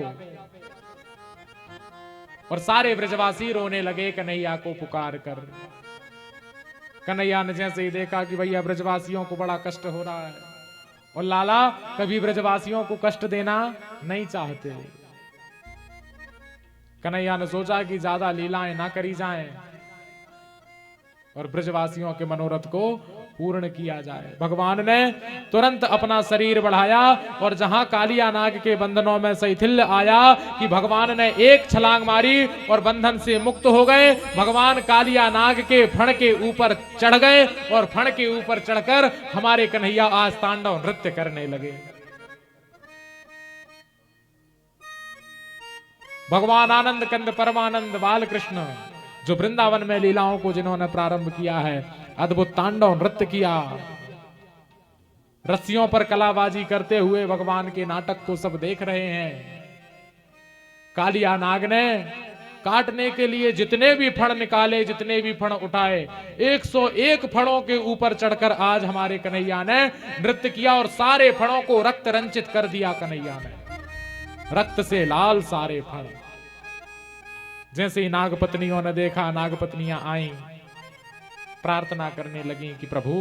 और सारे ब्रजवासी रोने लगे कन्हैया को पुकार कर। कन्हैया ने जैसे ही देखा कि भैया ब्रजवासियों को बड़ा कष्ट हो रहा है और लाला कभी ब्रजवासियों को कष्ट देना नहीं चाहते, कन्हैया ने सोचा कि ज्यादा लीलाएं ना करी जाएं और ब्रजवासियों के मनोरथ को पूर्ण किया जाए। भगवान ने तुरंत अपना शरीर बढ़ाया और जहां कालिया नाग के बंधनों में शैथिल्य आया कि भगवान ने एक छलांग मारी और बंधन से मुक्त हो गए। भगवान कालिया नाग के फण के ऊपर चढ़ गए और फण के ऊपर चढ़कर हमारे कन्हैया आज तांडव नृत्य करने लगे। भगवान आनंद कंद परमानंद बाल कृष्ण जो वृंदावन में लीलाओं को जिन्होंने प्रारंभ किया है, अद्भुत तांडव नृत्य किया। रस्सियों पर कलाबाजी करते हुए भगवान के नाटक को सब देख रहे हैं। कालिया नाग ने काटने के लिए जितने भी फण निकाले, जितने भी फण उठाए, 101 फणों के ऊपर चढ़कर आज हमारे कन्हैया ने नृत्य किया और सारे फणों को रक्त रंजित कर दिया। कन्हैया ने रक्त से लाल सारे फण। जैसे ही नागपत्नियों ने देखा, नागपत्नियां आई, प्रार्थना करने लगी कि प्रभु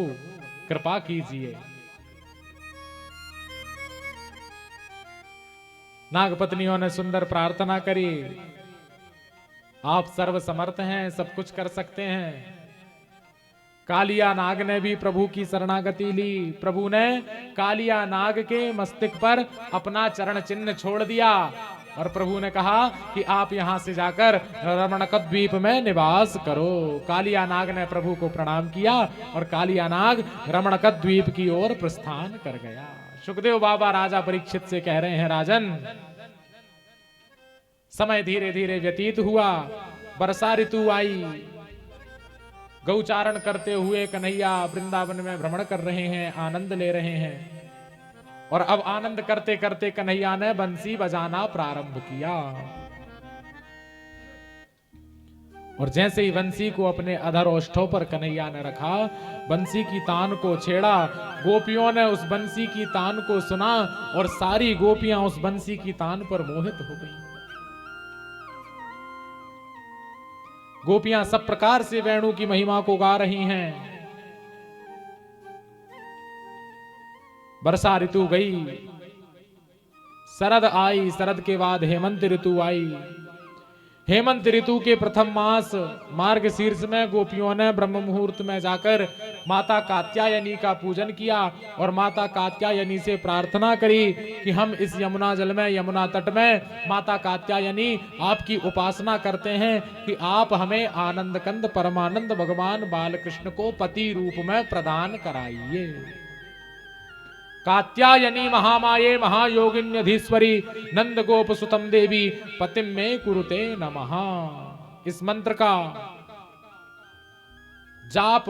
कृपा कीजिए। नागपत्नियों ने सुंदर प्रार्थना करी, आप सर्वसमर्थ हैं, सब कुछ कर सकते हैं। कालिया नाग ने भी प्रभु की शरणागति ली। प्रभु ने कालिया नाग के मस्तक पर अपना चरण चिन्ह छोड़ दिया और प्रभु ने कहा कि आप यहां से जाकर रमणक द्वीप में निवास करो। कालिया नाग ने प्रभु को प्रणाम किया और कालिया नाग रमणक द्वीप की ओर प्रस्थान कर गया। सुखदेव बाबा राजा परीक्षित से कह रहे हैं, राजन समय धीरे धीरे व्यतीत हुआ, वर्षा ऋतु आई, गौचारण करते हुए कन्हैया वृंदावन में भ्रमण कर रहे हैं, आनंद ले रहे हैं। और अब आनंद करते करते कन्हैया ने बंसी बजाना प्रारंभ किया। और जैसे ही बंसी को अपने अधर ओष्ठों पर कन्हैया ने रखा, बंसी की तान को छेड़ा, गोपियों ने उस बंसी की तान को सुना और सारी गोपियां उस बंसी की तान पर मोहित हो गई। गोपियां सब प्रकार से वेणु की महिमा को गा रही हैं। वर्षा ऋतु गई, शरद आई, शरद के बाद हेमंत ऋतु आई। हेमंत ऋतु के प्रथम मास मार्गशीर्ष में गोपियों ने ब्रह्म मुहूर्त में जाकर माता कात्यायनी का पूजन किया और माता कात्यायनी से प्रार्थना करी कि हम इस यमुना जल में, यमुना तट में माता कात्यायनी आपकी उपासना करते हैं कि आप हमें आनंद कंद परमानंद भगवान बालकृष्ण को पति रूप में प्रदान कराइए। कात्यायनी महामाये महायोगिन्यधीश्वरी नंद गोप सुतम देवी पतिम में कुरुते नमः। इस मंत्र का जाप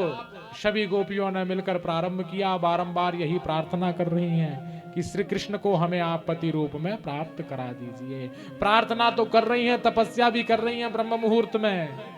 सभी गोपियों ने मिलकर प्रारंभ किया। बारंबार यही प्रार्थना कर रही हैं कि श्री कृष्ण को हमें आप पति रूप में प्राप्त करा दीजिए। प्रार्थना तो कर रही हैं, तपस्या भी कर रही हैं ब्रह्म मुहूर्त में।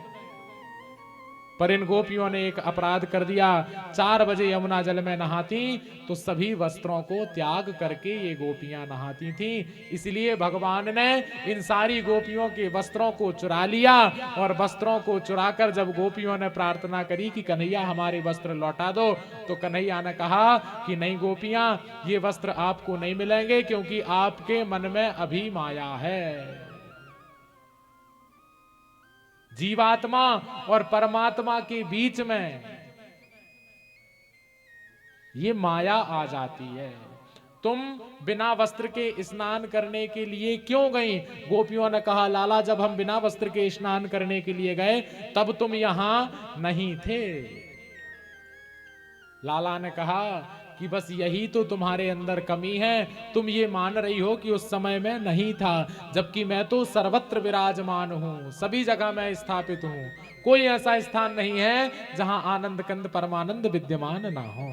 पर इन गोपियों ने एक अपराध कर दिया। 4 बजे यमुना जल में नहाती तो सभी वस्त्रों को त्याग करके ये गोपियां नहाती थीं। इसलिए भगवान ने इन सारी गोपियों के वस्त्रों को चुरा लिया और वस्त्रों को चुराकर जब गोपियों ने प्रार्थना करी कि कन्हैया हमारे वस्त्र लौटा दो, तो कन्हैया ने कहा कि नहीं गोपियां, ये वस्त्र आपको नहीं मिलेंगे क्योंकि आपके मन में अभी माया है। जीवात्मा और परमात्मा के बीच में ये माया आ जाती है। तुम बिना वस्त्र के स्नान करने के लिए क्यों गई? गोपियों ने कहा, लाला जब हम बिना वस्त्र के स्नान करने के लिए गए तब तुम यहां नहीं थे। लाला ने कहा कि बस यही तो तुम्हारे अंदर कमी है। तुम ये मान रही हो कि उस समय में नहीं था, जबकि मैं तो सर्वत्र विराजमान हूं, सभी जगह मैं स्थापित हूं। कोई ऐसा स्थान नहीं है जहां आनंद कंद परमानंद विद्यमान ना हो।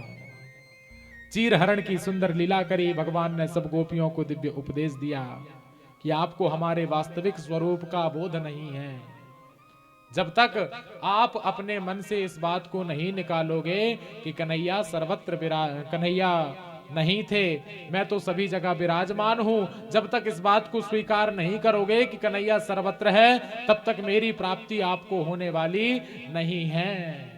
चीरहरण की सुंदर लीला करी। भगवान ने सब गोपियों को दिव्य उपदेश दिया कि आपको हमारे वास्तविक स्वरूप का बोध नहीं है। जब तक आप अपने मन से इस बात को नहीं निकालोगे कि कन्हैया सर्वत्र कन्हैया नहीं थे, मैं तो सभी जगह विराजमान हूं, जब तक इस बात को स्वीकार नहीं करोगे कि कन्हैया सर्वत्र है, तब तक मेरी प्राप्ति आपको होने वाली नहीं है।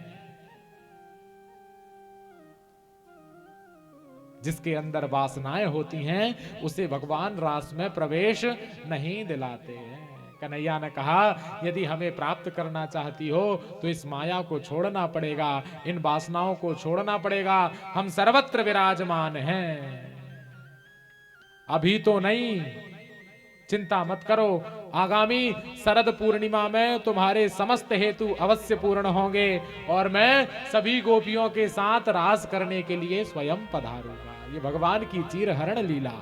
जिसके अंदर वासनाएं होती हैं उसे भगवान रास में प्रवेश नहीं दिलाते हैं। कन्हैया ने कहा, यदि हमें प्राप्त करना चाहती हो तो इस माया को छोड़ना पड़ेगा, इन वासनाओं को छोड़ना पड़ेगा। हम सर्वत्र विराजमान हैं, अभी तो नहीं, चिंता मत करो। आगामी शरद पूर्णिमा में तुम्हारे समस्त हेतु अवश्य पूर्ण होंगे और मैं सभी गोपियों के साथ रास करने के लिए स्वयं पधारूंगा। ये भगवान की चीरहरण लीला।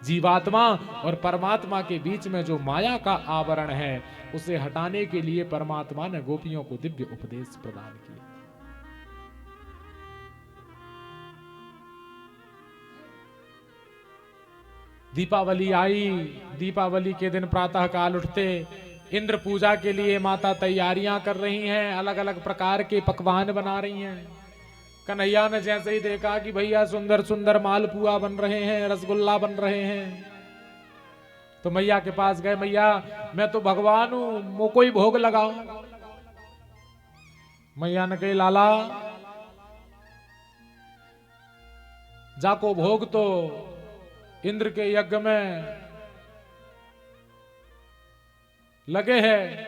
जीवात्मा और परमात्मा के बीच में जो माया का आवरण है उसे हटाने के लिए परमात्मा ने गोपियों को दिव्य उपदेश प्रदान किया। दीपावली आई। दीपावली के दिन प्रातः काल उठते इंद्र पूजा के लिए माता तैयारियां कर रही हैं, अलग अलग प्रकार के पकवान बना रही हैं। कन्हैया ने जैसे ही देखा कि भैया सुंदर सुंदर मालपुआ बन रहे हैं, रसगुल्ला बन रहे हैं, तो मैया के पास गए। मैया मैं तो भगवान हूं, मो कोई भोग लगाओ। मैया ने कही लाला जाको भोग तो इंद्र के यज्ञ में लगे हैं।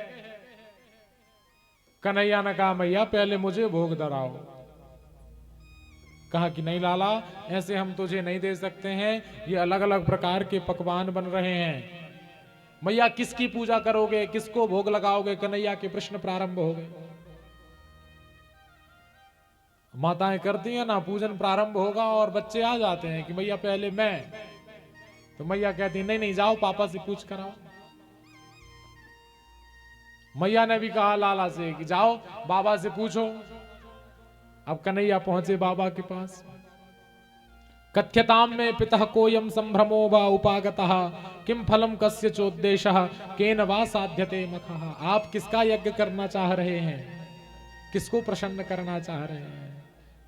कन्हैया ने कहा मैया पहले मुझे भोग धराओ। कहा कि नहीं लाला ऐसे हम तुझे नहीं दे सकते हैं, ये अलग अलग प्रकार के पकवान बन रहे हैं। मैया किसकी पूजा करोगे, किसको भोग लगाओगे? कन्हैया के प्रश्न प्रारंभ हो गए। माताएं करती हैं ना, पूजन प्रारंभ होगा और बच्चे आ जाते हैं कि भैया पहले मैं। तो मैया कहती नहीं नहीं जाओ पापा से पूछ कर आओ। मैया ने भी कहा लाला से कि जाओ बाबा से पूछो। अब कन्हैया पहुंचे बाबा के पास। कथ्यताम में पितः कोयम संभ्रमो वा उपागतः किम फलम कस्य चोद्देशः केन वा साध्यते मखः। आप किसका यज्ञ करना चाह रहे हैं, किसको प्रसन्न करना चाह रहे हैं,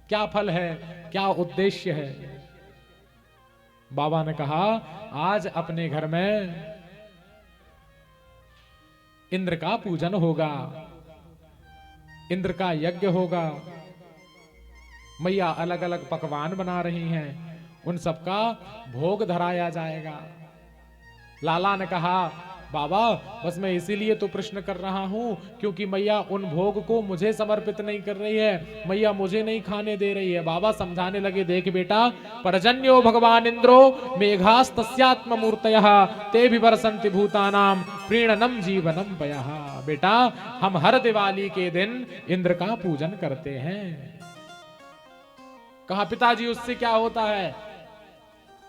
क्या फल है, क्या उद्देश्य है? बाबा ने कहा आज अपने घर में इंद्र का पूजन होगा, इंद्र का यज्ञ होगा। मैया अलग अलग पकवान बना रही हैं, उन सबका भोग धराया जाएगा। लाला ने कहा बाबा बस मैं इसीलिए तो प्रश्न कर रहा हूं क्योंकि मैया उन भोग को मुझे समर्पित नहीं कर रही है, मैया मुझे नहीं खाने दे रही है। बाबा समझाने लगे देख बेटा परजन्यो भगवान इंद्रो मेघास्तस्यात्म मूर्तयः ते भी बरसंति भूतानाम प्रीणनम जीवनम पयः। बेटा हम हर दिवाली के दिन इंद्र का पूजन करते हैं। कहा पिताजी उससे क्या होता है?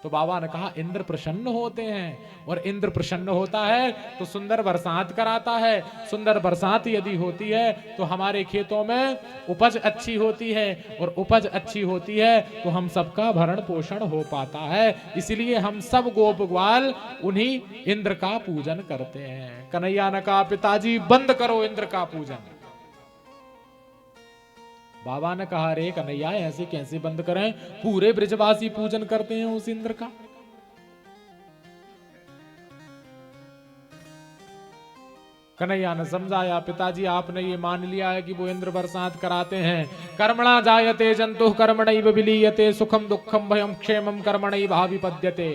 तो बाबा ने कहा इंद्र प्रसन्न होते हैं और इंद्र प्रसन्न होता है तो सुंदर बरसात कराता है। सुंदर बरसात यदि होती है तो हमारे खेतों में उपज अच्छी होती है और उपज अच्छी होती है तो हम सबका भरण पोषण हो पाता है। इसलिए हम सब गोप ग्वाल उन्हीं इंद्र का पूजन करते हैं। कन्हैया ने कहा पिताजी बंद करो इंद्र का पूजन। बाबा ने कहा रे कन्हैया ऐसे कैसे बंद करें, पूरे ब्रजवासी पूजन करते हैं उस इंद्र का। कन्हैया ने समझाया पिताजी आपने ये मान लिया है कि वो इंद्र बरसात कराते हैं। कर्मणा जायते जंतु कर्मणैव विलीयते सुखम दुखम भयम क्षेमम कर्मणैव विपद्यते।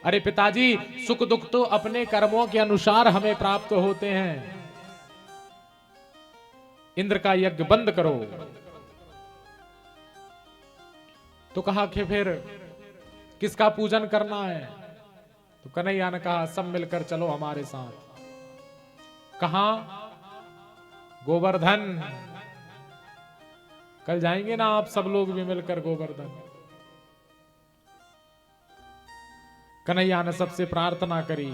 अरे पिताजी सुख दुख तो अपने कर्मों के अनुसार हमें प्राप्त होते हैं। इंद्र का यज्ञ बंद करो। तो कहा कि फिर किसका पूजन करना है? तो कन्हैया ने कहा सब मिलकर चलो हमारे साथ। कहां? गोवर्धन। कल जाएंगे ना आप सब लोग भी मिलकर गोवर्धन। कन्हैया ने सबसे प्रार्थना करी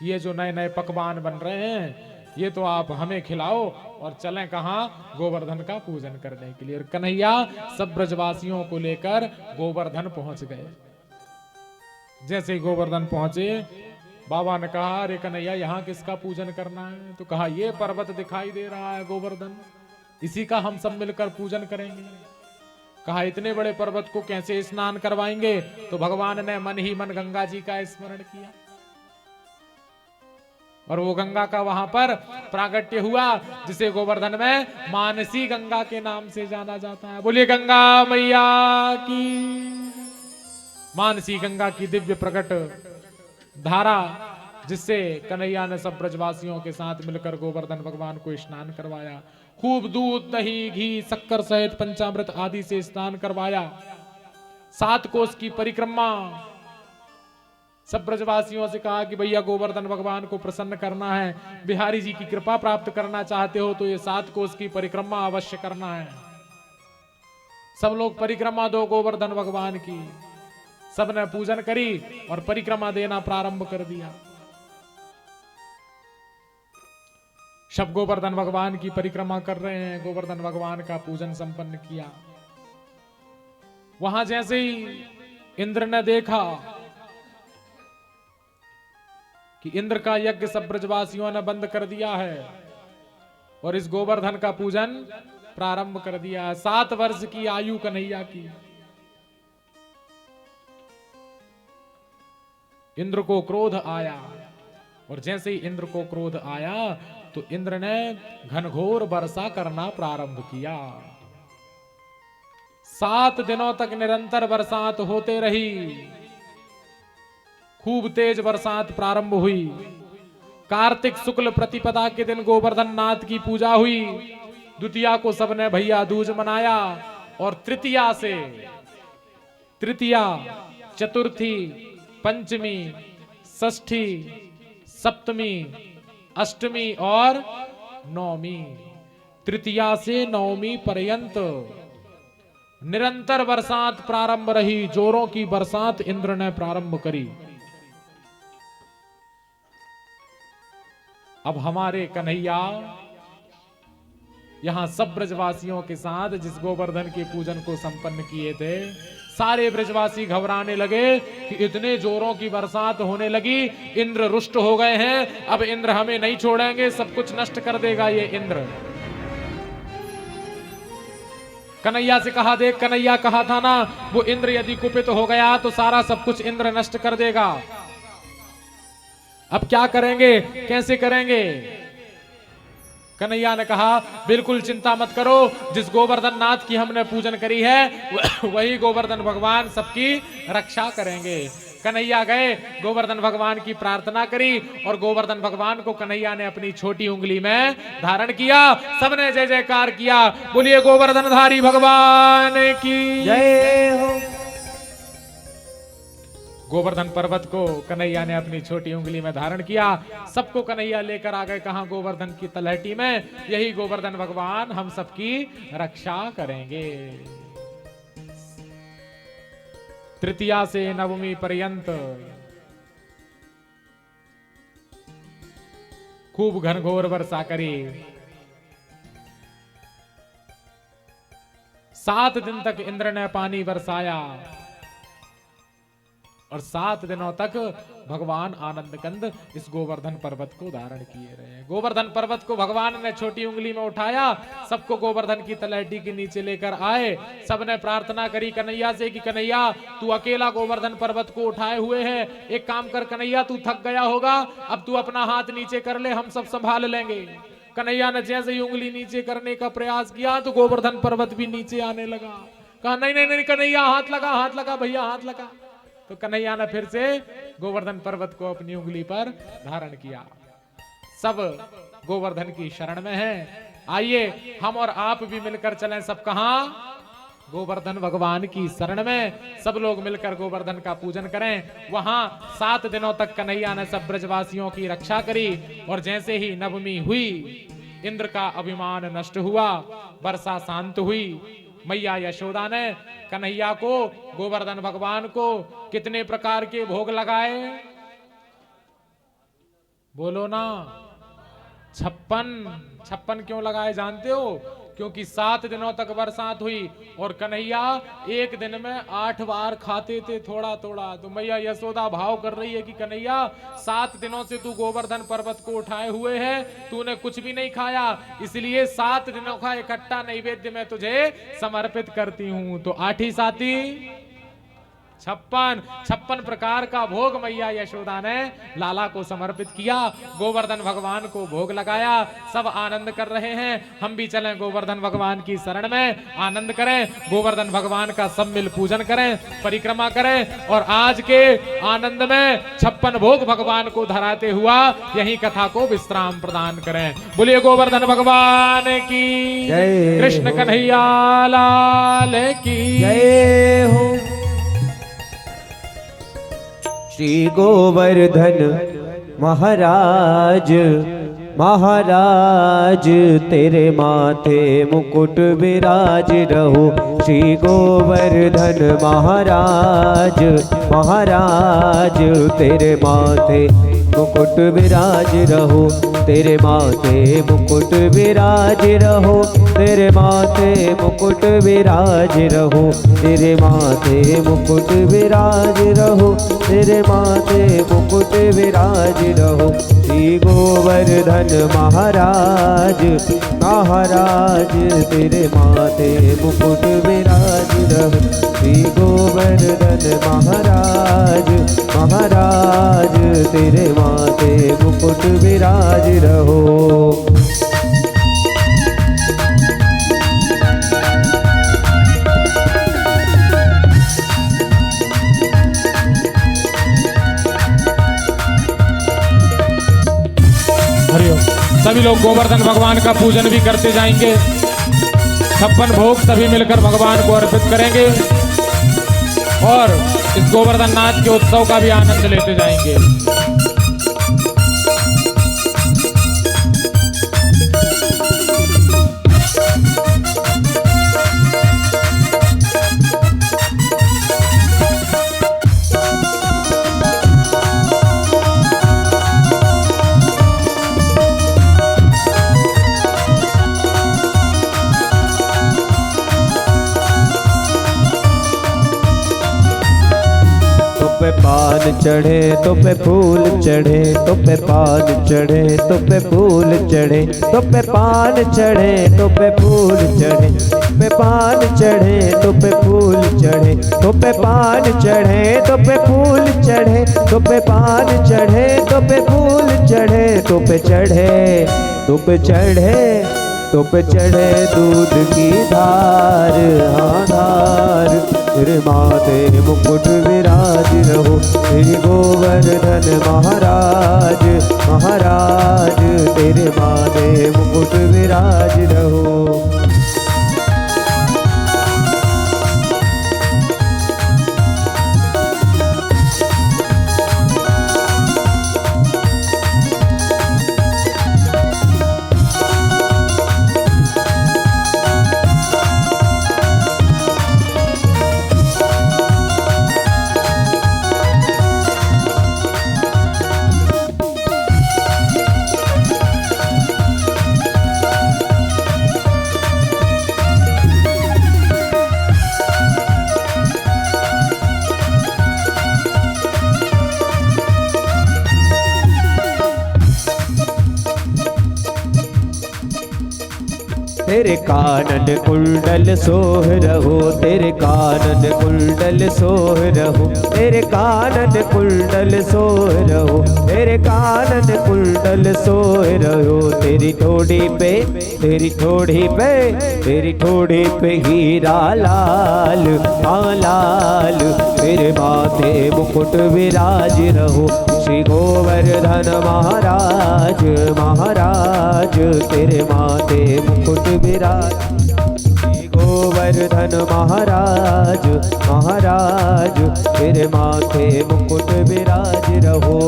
ये जो नए नए पकवान बन रहे हैं ये तो आप हमें खिलाओ और चलें कहां? गोवर्धन का पूजन करने के लिए। और कन्हैया सब ब्रजवासियों को लेकर गोवर्धन पहुंच गए। जैसे ही गोवर्धन पहुंचे बाबा ने कहा अरे कन्हैया यहाँ किसका पूजन करना है? तो कहा ये पर्वत दिखाई दे रहा है गोवर्धन, इसी का हम सब मिलकर पूजन करेंगे। कहा इतने बड़े पर्वत को कैसे स्नान करवाएंगे? तो भगवान ने मन ही मन गंगा जी का स्मरण किया और वो गंगा का वहां पर प्रागट्य हुआ जिसे गोवर्धन में मानसी गंगा के नाम से जाना जाता है। बोलिए गंगा मैया की। मानसी गंगा की दिव्य प्रकट धारा जिससे कन्हैया ने सब ब्रजवासियों के साथ मिलकर गोवर्धन भगवान को स्नान करवाया। खूब दूध दही घी शक्कर सहित पंचामृत आदि से स्नान करवाया। 7 कोस की परिक्रमा। सब ब्रजवासियों से कहा कि भैया गोवर्धन भगवान को प्रसन्न करना है, बिहारी जी की कृपा प्राप्त करना चाहते हो तो ये 7 कोस की परिक्रमा अवश्य करना है। सब लोग परिक्रमा दो गोवर्धन भगवान की। सबने पूजन करी और परिक्रमा देना प्रारंभ कर दिया। सब गोवर्धन भगवान की परिक्रमा कर रहे हैं। गोवर्धन भगवान का पूजन संपन्न किया। वहां जैसे ही इंद्र ने देखा कि इंद्र का यज्ञ सब ब्रजवासियों ने बंद कर दिया है और इस गोवर्धन का पूजन प्रारंभ कर दिया है। 7 वर्ष की आयु कन्हैया की। इंद्र को क्रोध आया और जैसे ही इंद्र को क्रोध आया तो इंद्र ने घनघोर वर्षा करना प्रारंभ किया। 7 दिनों तक निरंतर बरसात होते रही। खूब तेज बरसात प्रारंभ हुई। कार्तिक शुक्ल प्रतिपदा के दिन गोवर्धन नाथ की पूजा हुई। द्वितीया को सबने भैया दूज मनाया और तृतीया से तृतीया, चतुर्थी, पंचमी, षष्ठी, सप्तमी, अष्टमी और नवमी, तृतीया से नवमी पर्यंत निरंतर बरसात प्रारंभ रही। जोरों की बरसात इंद्र ने प्रारंभ करी। अब हमारे कन्हैया यहां सब ब्रजवासियों के साथ जिस गोवर्धन के पूजन को संपन्न किए थे, सारे ब्रजवासी घबराने लगे कि इतने जोरों की बरसात होने लगी, इंद्र रुष्ट हो गए हैं, अब इंद्र हमें नहीं छोड़ेंगे, सब कुछ नष्ट कर देगा ये इंद्र। कन्हैया से कहा, देख कन्हैया कहा था ना, वो इंद्र यदि कुपित हो गया तो सारा सब कुछ इंद्र नष्ट कर देगा। अब क्या करेंगे, कैसे करेंगे? कन्हैया ने कहा, बिल्कुल चिंता मत करो, जिस गोवर्धन नाथ की हमने पूजन करी है वही गोवर्धन भगवान सबकी रक्षा करेंगे। कन्हैया गए, गोवर्धन भगवान की प्रार्थना करी और गोवर्धन भगवान को कन्हैया ने अपनी छोटी उंगली में धारण किया। सबने जय जयकार किया। बोलिए गोवर्धनधारी भगवान की जय हो। गोवर्धन पर्वत को कन्हैया ने अपनी छोटी उंगली में धारण किया। सबको कन्हैया लेकर आ गए कहां? गोवर्धन की तलहटी में। यही गोवर्धन भगवान हम सबकी रक्षा करेंगे। तृतीया से नवमी पर्यंत खूब घनघोर वर्षा करी। 7 दिन तक इंद्र ने पानी बरसाया और 7 दिनों तक भगवान आनंद कंद इस गोवर्धन पर्वत को धारण किए रहे। गोवर्धन पर्वत को भगवान ने छोटी उंगली में उठाया, सबको गोवर्धन की तलहटी के नीचे लेकर आए। सबने प्रार्थना करी कन्हैया से कि कन्हैया तू अकेला गोवर्धन पर्वत को उठाए हुए है, एक काम कर कन्हैया, तू थक गया होगा, अब तू अपना हाथ नीचे कर ले, हम सब संभाल लेंगे। कन्हैया ने जैसे ही उंगली नीचे करने का प्रयास किया तो गोवर्धन पर्वत भी नीचे आने लगा। कहा नहीं नहीं नहीं कन्हैया, हाथ लगा भैया, हाथ लगा। तो कन्हैया ने फिर से गोवर्धन पर्वत को अपनी उंगली पर धारण किया। सब गोवर्धन की शरण में हैं। आइए हम और आप भी मिलकर चलें। सब कहां? गोवर्धन भगवान की शरण में। सब लोग मिलकर गोवर्धन का पूजन करें। वहां 7 दिनों तक कन्हैया ने सब ब्रजवासियों की रक्षा करी और जैसे ही नवमी हुई, इंद्र का अभिमान नष्ट हुआ, वर्षा शांत हुई। मैया यशोदा ने कन्हैया को, गोवर्धन भगवान को कितने प्रकार के भोग लगाए? बोलो ना। 56 क्यों लगाए जानते हो? क्योंकि 7 दिनों तक बरसात हुई और कन्हैया एक दिन में 8 बार खाते थे थोड़ा थोड़ा। तो मैया यशोदा भाव कर रही है कि कन्हैया 7 दिनों से तू गोवर्धन पर्वत को उठाए हुए है, तूने कुछ भी नहीं खाया, इसलिए 7 दिनों का इकट्ठा नैवेद्य मैं तुझे समर्पित करती हूं। तो 8 ही 7 56 प्रकार का भोग मैया यशोदा ने लाला को समर्पित किया। गोवर्धन भगवान को भोग लगाया। सब आनंद कर रहे हैं। हम भी चलें गोवर्धन भगवान की शरण में, आनंद करें, गोवर्धन भगवान का सब मिल पूजन करें, परिक्रमा करें और आज के आनंद में 56 भोग भगवान को धराते हुआ यही कथा को विश्राम प्रदान करें। बोलिए गोवर्धन भगवान की जय। कृष्ण कन्हैया लाल की जय हो। श्री गोवर्धन महाराज महाराज तेरे माथे मुकुट विराज रहो। श्री गोवर्धन महाराज महाराज तेरे माथे मुकुट विराज रहो, तेरे माथे मुकुट विराज रहो, तेरे माथे मुकुट विराज रहो, तेरे माथे मुकुट विराज रहो, तेरे माथे मुकुट विराज रहो। श्री गोवर्धन महाराज महाराज तेरे माथे मुकुट विराज रहो, श्री गोवर्धन महाराज महाराज तेरे माथे मुकुट विराज रहो। हरिओम। सभी लोग गोवर्धन भगवान का पूजन भी करते जाएंगे। 56 भोग सभी मिलकर भगवान को अर्पित करेंगे और इस गोवर्धन नाथ के उत्सव का भी आनंद लेते जाएंगे। पे पान चढ़े तो पे फूल चढ़े, तो पे पान चढ़े तो पे फूल चढ़े, तो पे पान चढ़े तो पे फूल चढ़े, पे पान चढ़े तो पे फूल चढ़े, तो पे पान चढ़े तो पे फूल चढ़े, तो पे पान चढ़े तो पे फूल चढ़े, तो पे चढ़े तो पे चढ़े तो पे चढ़े दूध की धार, हाँ धार तेरे माथे मुकुट विराज रहो, श्री गोवर्धन महाराज महाराज तेरे माथे मुकुट विराज रहो। तेरे कानन कुंडल सोह रहो, तेरे कानन कुंडल सोह रहो, तेरे कानन कुंडल सोह रहो, तेरे कानन कुंडल सोह रहो। तेरी ठोड़ी पे तेरी ठोड़ी पे तेरी ठोड़ी पे हीरा लाल हाँ लाल, तेरे माथे मुकुट विराज रहो, श्री गोवर्धन महाराज महाराज तेरे माथे मुकुट विराज, श्री गोवर्धन महाराज महाराज तेरे माथे मुकुट विराज रहो,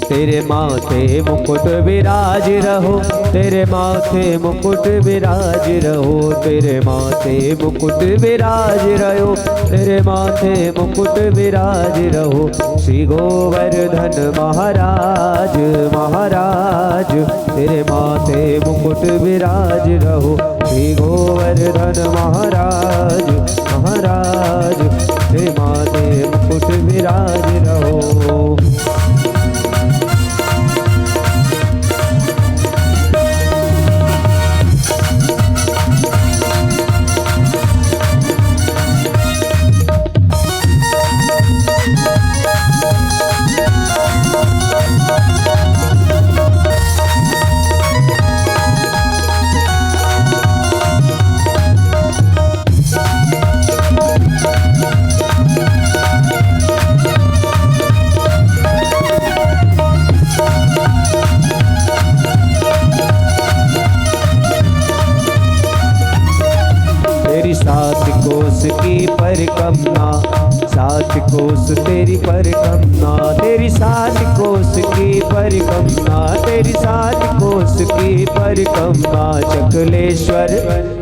तेरे माथे मुकुट विराज रहो, तेरे माथे मुकुट विराज रहो, तेरे माथे मुकुट विराज रहो, तेरे माथे मुकुट विराज रहो। श्री गोवर्धन महाराज महाराज तेरे माथे मुकुट विराज रहो, श्री गोवर्धन महाराज महाराज तेरे माथे मुकुट विराज रहो। सात कोस की परिक्रमा, सात कोस तेरी परिक्रमा, तेरी सात कोस की परिक्रमा, तेरी सात कोस की परिक्रमा, चक्र चकुलेश्वर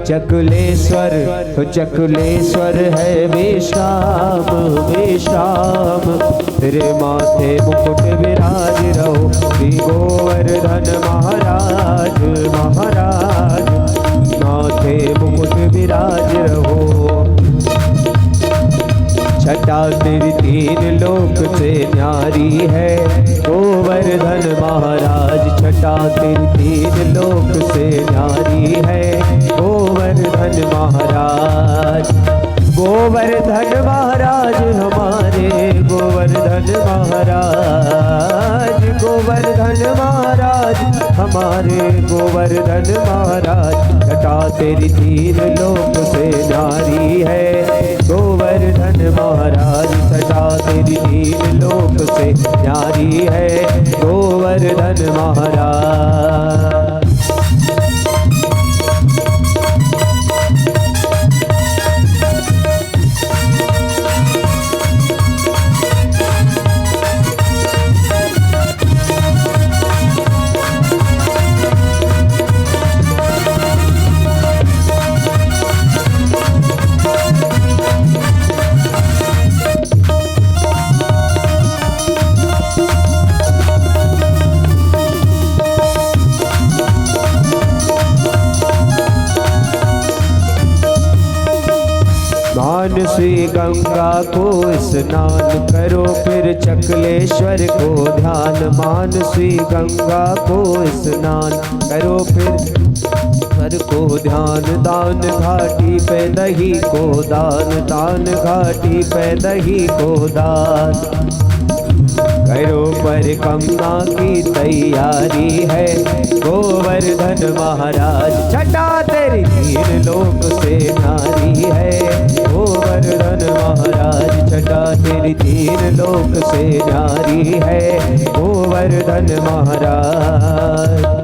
चकुलेश्वर तो चकुलेश्वर है विश्राम विश्राम। तेरे माथे मुकुट विराज रहो श्री गोवर्धन महाराज महाराज, माथे मुकुट विराज रहो। छटा तेरी तीन लोक से न्यारी है गोवर्धन महाराज, छटा तेरी तीन लोक से न्यारी है गोवर्धन महाराज। गोवर्धन महाराज हमारे गोवर्धन महाराज, गोवर्धन महाराज हमारे गोवर्धन महाराज। छटा तेरी तीन लोक से न्यारी है गोवर्धन महाराज, छटा तेरी तीन लोक से न्यारी है गोवर्धन महाराज। मानसी गंगा को स्नान करो फिर चकलेश्वर को ध्यान, मानसी गंगा को स्नान करो फिर सर को ध्यान। दान घाटी पे दही को दान, दान घाटी पे दही को दान। करो परिक्रमा की तैयारी है गोवर्धन महाराज, छटा तेरी तीन लोक से नारी है गोवर्धन महाराज, छटा तेरी तीन लोक से नारी है गोवर्धन महाराज।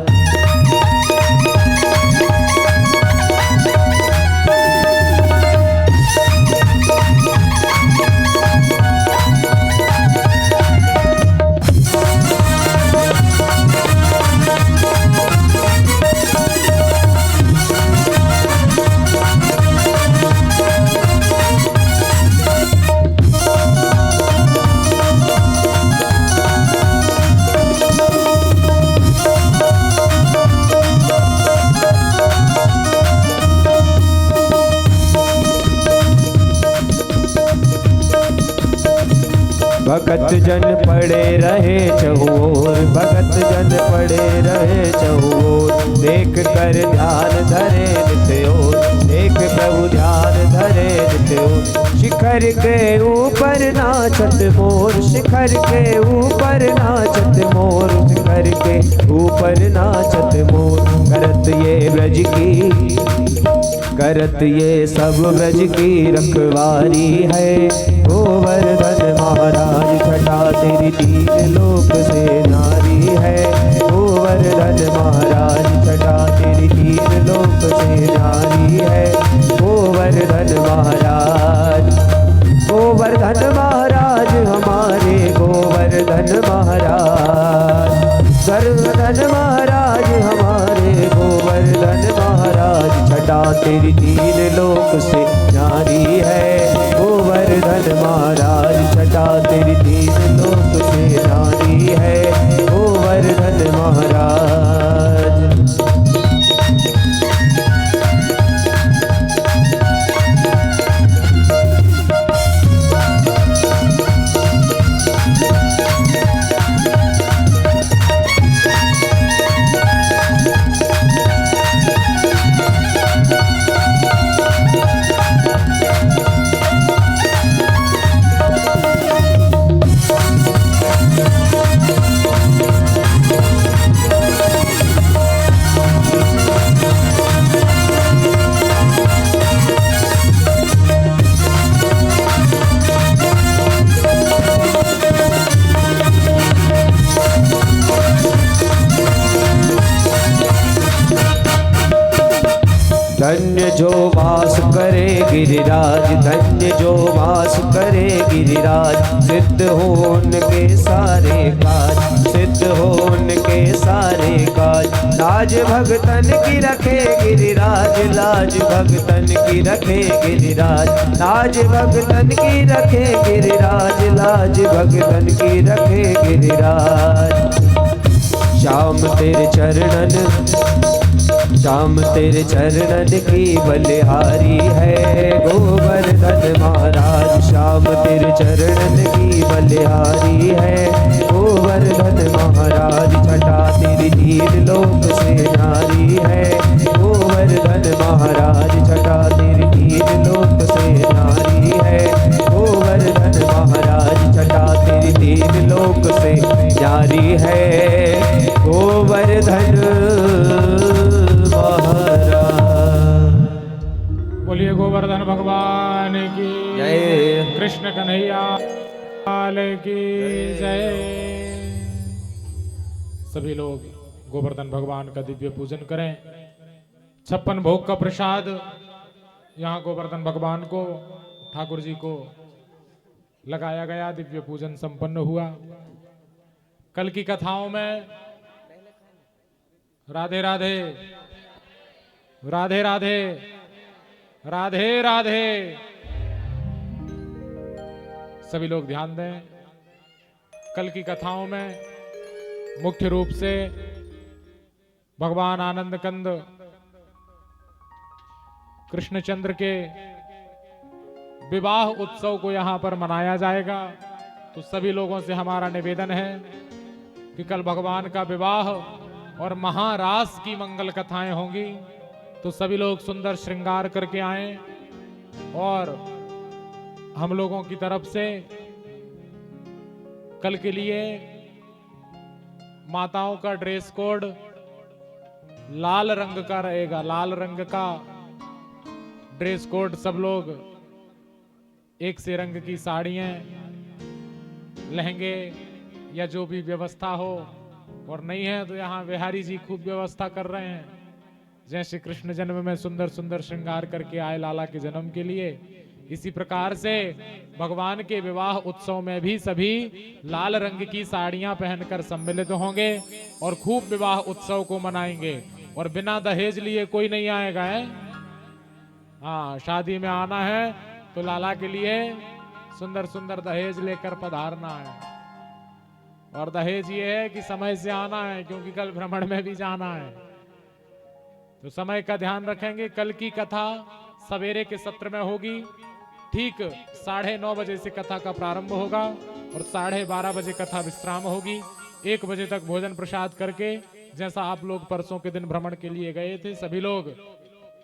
भगत जन पड़े रहे चहुओर, भगत जन पड़े रहे चहुओर। देख कर ध्यान धरे नित्योर, देख प्रभु ध्यान धरे नित्योर। शिखर के ऊपर नाचत मोर, शिखर के ऊपर नाचत मोर, शिखर के ऊपर नाचत मोर। करत ये ब्रज की, करत ये सब ब्रज की रखवारी है गोवर्धन महाराज, छटा तेरी तीन लोक से नारी है गोवर्धन महाराज, छटा तेरी तीन लोक से नारी है गोवर्धन महाराज। गोवर्धन महाराज हमारे गोवर्धन महाराज, गोवर्धन महाराज हमारे गोवर्धन महाराज। छटा तेरी तीन लोक से नारी है गोवर्धन महाराज, छटा तेरी तीन लोक से नारी है गोवर्धन महाराज। जो वास करे गिरिराज, धन्य जो वास करे गिरिराज। सिद्ध हो उनके सारे काज, सिद्ध हो उनके सारे काज। लाज भगतन की रखे गिरिराज, लाज भगतन की रखे गिरिराज। लाज भगतन की रखे गिरिराज, लाज भगतन की रखे गिरिराज। श्याम तेरे चरणन, श्याम तेरे चरणन की बलिहारी है गोवर्धन महाराज। श्याम तेरे चरणन की बलिहारी है गोवर्धन महाराज। छटा तेरी तीन लोक से नारी है गोवर्धन महाराज। छटा तेरी तीन लोक से नारी है गोवर्धन महाराज। छटा तेरी तीन लोक से नारी है गोवर्धन महाराज। बोलिए गोवर्धन भगवान की जय। कृष्ण कन्हैया लाल की जय। सभी लोग गोवर्धन भगवान का दिव्य पूजन करें। 56 भोग का प्रसाद यहाँ गोवर्धन भगवान को, ठाकुर जी को लगाया गया। दिव्य पूजन संपन्न हुआ। कल की कथाओं में राधे राधे राधे राधे राधे राधे, सभी लोग ध्यान दें। कल की कथाओं में मुख्य रूप से भगवान आनंद कंद कृष्णचंद्र के विवाह उत्सव को यहां पर मनाया जाएगा। तो सभी लोगों से हमारा निवेदन है कि कल भगवान का विवाह और महारास की मंगल कथाएं होंगी। तो सभी लोग सुंदर श्रृंगार करके आएं और हम लोगों की तरफ से कल के लिए माताओं का ड्रेस कोड लाल रंग का रहेगा। लाल रंग का ड्रेस कोड, सब लोग एक से रंग की साड़ियां, लहंगे या जो भी व्यवस्था हो, और नहीं है तो यहाँ बिहारी जी खूब व्यवस्था कर रहे हैं। जैसे कृष्ण जन्म में सुंदर सुंदर श्रृंगार करके आए लाला के जन्म के लिए, इसी प्रकार से भगवान के विवाह उत्सव में भी सभी लाल रंग की साड़ियां पहनकर सम्मिलित होंगे और खूब विवाह उत्सव को मनाएंगे। और बिना दहेज लिए कोई नहीं आएगा है। हाँ, शादी में आना है तो लाला के लिए सुंदर सुंदर दहेज लेकर पधारना है। और दहेज ये है कि समय से आना है, क्योंकि कल भ्रमण में भी जाना है। तो समय का ध्यान रखेंगे। कल की कथा सवेरे के सत्र में होगी। ठीक 9:30 बजे से कथा का प्रारंभ होगा और 12:30 बजे कथा विश्राम होगी। 1 बजे तक भोजन प्रसाद करके, जैसा आप लोग परसों के दिन भ्रमण के लिए गए थे, सभी लोग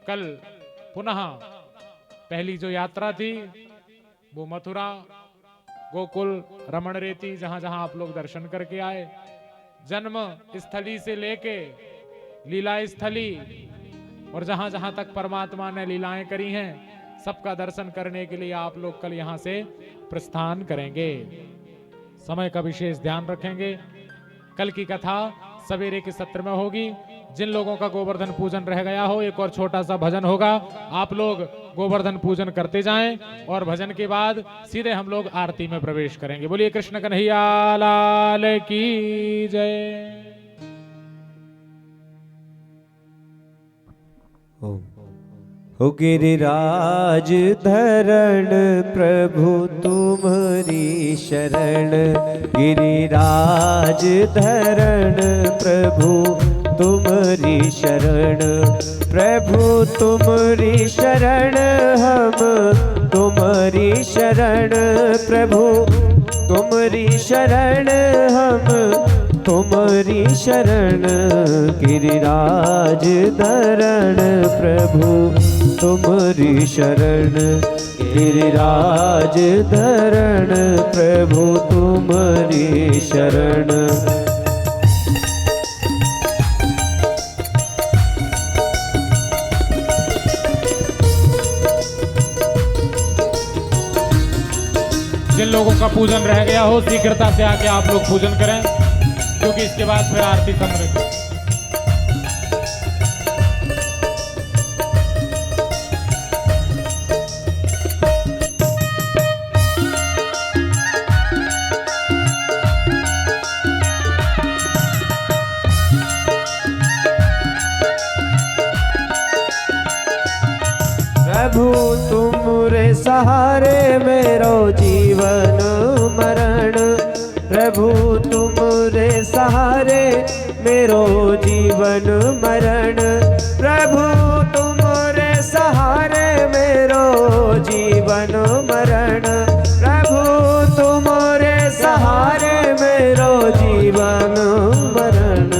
कल पुनः पहली जो यात्रा थी वो मथुरा, गोकुल, रमण रेती, जहां जहां आप लोग दर्शन करके आए, जन्म स्थली से लेके लीला स्थली और जहां जहां तक परमात्मा ने लीलाएं करी हैं, सबका दर्शन करने के लिए आप लोग कल यहां से प्रस्थान करेंगे। समय का विशेष ध्यान रखेंगे। कल की कथा सवेरे के सत्र में होगी। जिन लोगों का गोवर्धन पूजन रह गया हो, एक और छोटा सा भजन होगा। आप लोग गोवर्धन पूजन करते जाएं और भजन के बाद सीधे हम लोग आरती में प्रवेश करेंगे। बोलिए कृष्ण कन्हैया लाल की जय। हो गिरिराज धरण प्रभु तुम्हारी शरण, गिरिराज धरण प्रभु तुम्हारी शरण, प्रभु तुम्हारी शरण हम तुम्हारी शरण, प्रभु तुम्हारी शरण हम तुम्हारी शरण, गिरिराज धरण प्रभु तुम्हारी शरण, गिरिराज धरण प्रभु तुम्हारी शरण। जिन लोगों का पूजन रह गया हो, शीघ्रता से आके आप लोग पूजन करें, क्योंकि इसके बाद फिर आरती समृद्ध। सहारे मेरो जीवन मरण, प्रभु तुमरे सहारे मेरो जीवन मरण, प्रभु तुमरे सहारे मेरो जीवन मरण, प्रभु तुमरे सहारे मेरो जीवन मरण,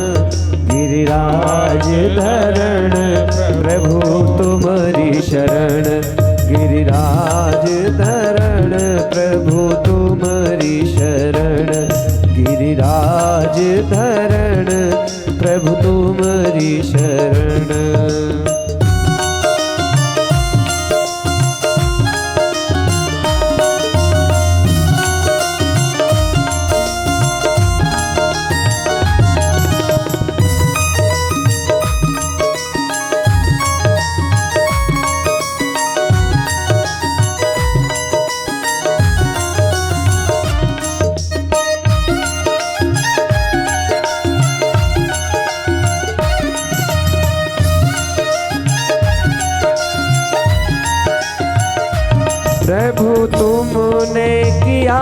गिरिराज धरण प्रभु तुमरी शरण, गिरिराज धरण प्रभु तुमरी शरण, गिरिराज धरण प्रभु तुमरी शरण। प्रभु तुमने किया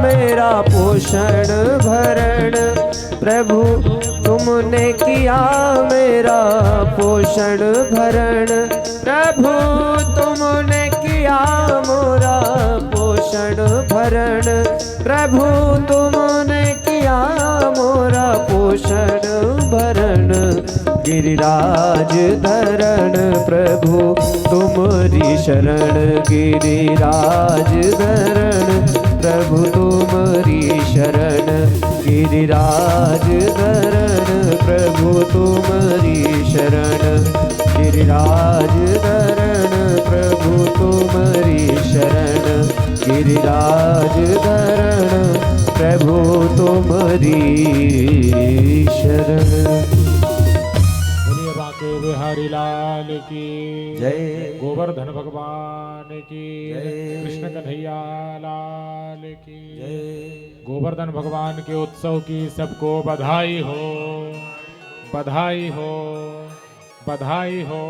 मेरा पोषण भरण, प्रभु तुमने किया मेरा पोषण भरण, प्रभु तुमने किया मोरा पोषण भरण, प्रभु तुमने किया मोरा पोषण भरण, गिरिराज धरण प्रभु तुमरी शरण, गिरिराज धरण प्रभु तुमरी शरण, गिरिराज धरण प्रभु तुमरी शरण, गिरिराज धरण प्रभु तुमरी शरण, गिरिराज धरण प्रभु तुमरी शरण। बाके बिहारी लाल की जय, गोवर्धन भगवान की जय, कृष्ण कन्हैया लाल की जय। गोवर्धन भगवान के उत्सव की सबको बधाई हो, बधाई हो, बधाई हो।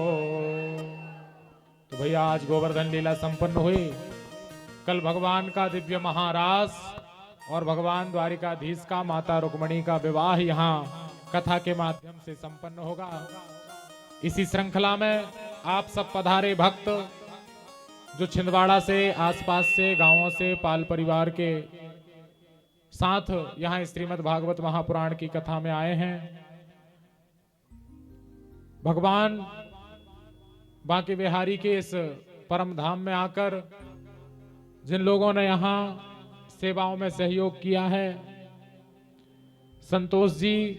तो भैया आज गोवर्धन लीला संपन्न हुई। कल भगवान का दिव्य महारास और भगवान द्वारिकाधीश का माता रुक्मणी का विवाह यहाँ कथा के माध्यम से संपन्न होगा। इसी श्रृंखला में आप सब पधारे भक्त जो छिंदवाड़ा से, आसपास से, गांवों से, पाल परिवार के साथ यहाँ श्रीमद् भागवत महापुराण की कथा में आए हैं, भगवान बांके बिहारी के इस परम धाम में आकर जिन लोगों ने यहाँ सेवाओं में सहयोग किया है, संतोष जी,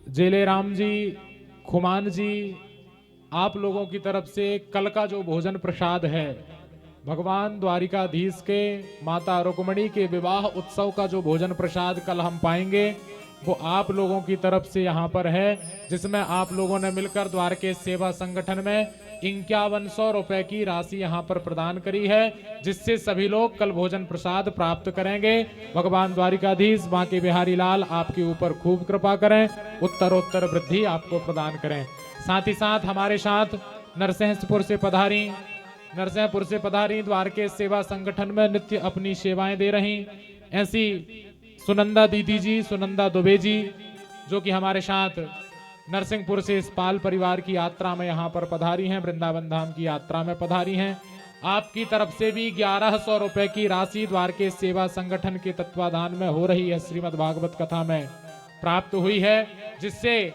जेलेराम जी, खुमान जी, आप लोगों की तरफ से कल का जो भोजन प्रसाद है, भगवान द्वारिकाधीश के माता रुक्मणी के विवाह उत्सव का जो भोजन प्रसाद कल हम पाएंगे, वो आप लोगों की तरफ से यहाँ पर है, जिसमें आप लोगों ने मिलकर द्वारकेश सेवा संगठन में 5100 रुपए की राशि यहाँ पर प्रदान करी है, जिससे सभी लोग कल भोजन प्रसाद प्राप्त करेंगे। भगवान द्वारिकाधीश बांके बिहारी लाल आपके ऊपर खूब कृपा करें, उत्तरोत्तर वृद्धि आपको प्रदान करें। साथ ही साथ हमारे साथ नरसिंहपुर से पधारी द्वारकेश सेवा संगठन में नित्य अपनी सेवाएं दे रही ऐसी सुनंदा दीदी जी, सुनंदा दुबे जी, जो कि हमारे साथ नरसिंहपुर से इस पाल परिवार की यात्रा में यहाँ पर पधारी हैं, वृंदावन धाम की यात्रा में पधारी हैं। आपकी तरफ से भी 1100 रुपए की राशि द्वारकेश सेवा संगठन के तत्वाधान में हो रही है श्रीमद् भागवत कथा में प्राप्त हुई है, जिससे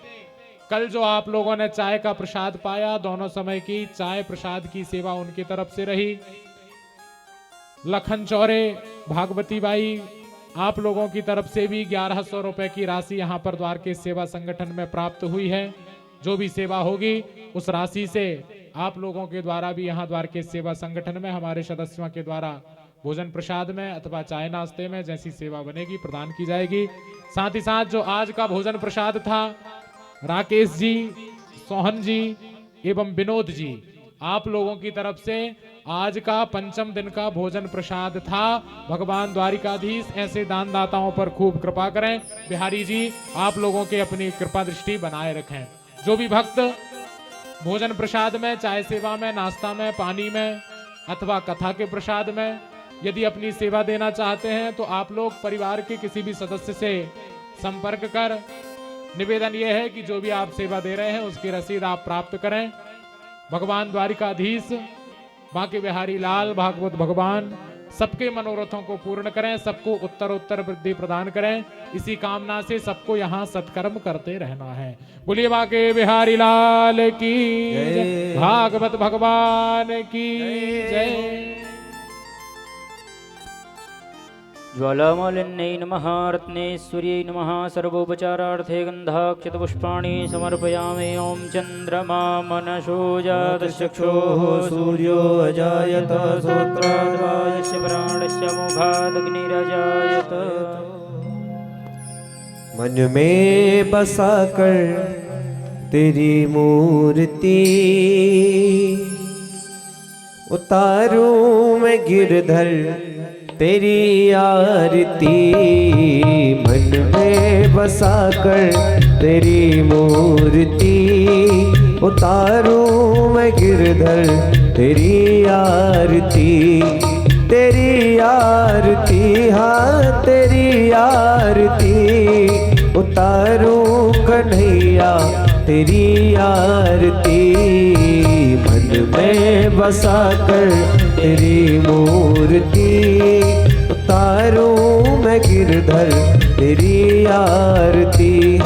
कल जो आप लोगों ने चाय का प्रसाद पाया, दोनों समय की चाय प्रसाद की सेवा उनकी तरफ से रही। लखन चौरे, भागवती बाई, आप लोगों की तरफ से भी 1100 रुपए की राशि यहाँ पर द्वारकेश सेवा संगठन में प्राप्त हुई है। जो भी सेवा होगी उस राशि से आप लोगों के द्वारा भी यहाँ द्वारकेश सेवा संगठन में हमारे सदस्यों के द्वारा भोजन प्रसाद में अथवा चाय नाश्ते में जैसी सेवा बनेगी प्रदान की जाएगी। साथ ही साथ जो आज का भोजन प्रसाद था, राकेश जी, सोहन जी एवं विनोद जी, आप लोगों की तरफ से आज का पंचम दिन का भोजन प्रसाद था। भगवान द्वारिकाधीश ऐसे दानदाताओं पर खूब कृपा करें। बिहारी जी आप लोगों के अपनी कृपा दृष्टि बनाए रखें। जो भी भक्त भोजन प्रसाद में, चाय सेवा में, नाश्ता में, पानी में अथवा कथा के प्रसाद में यदि अपनी सेवा देना चाहते हैं तो आप लोग परिवार के किसी भी सदस्य से संपर्क कर निवेदन यह है कि जो भी आप सेवा दे रहे हैं उसकी रसीद आप प्राप्त करें। भगवान द्वारिकाधीश बांके बिहारी लाल भागवत भगवान सबके मनोरथों को पूर्ण करें, सबको उत्तर उत्तर वृद्धि प्रदान करें। इसी कामना से सबको यहाँ सत्कर्म करते रहना है। बोलिए बांके बिहारी लाल की जय, भागवत भगवान की जय। ज्वालामालिन्यै नमः रत्नेश्वर्यै नमः सर्वोपचारार्थे गन्धाक्षतपुष्पाणि समर्पयामि। ॐ चन्द्रमा मनसो जातश्चक्षुः सूर्यो अजायत श्रोत्राद्वायस्य प्राणस्य मुखादग्निरजायत। मन में बसा कर तेरी मूर्ति उतारूं मैं गिरधर तेरी आरती। मन में बसा कर तेरी मूर्ति उतारूं मैं गिरधर तेरी आरती। तेरी आरती हाँ तेरी आरती उतारूं कन्हैया तेरी आरती। मन में बसा कर तेरी मूर्ति उतारूं मैं गिरधर तेरी आरती।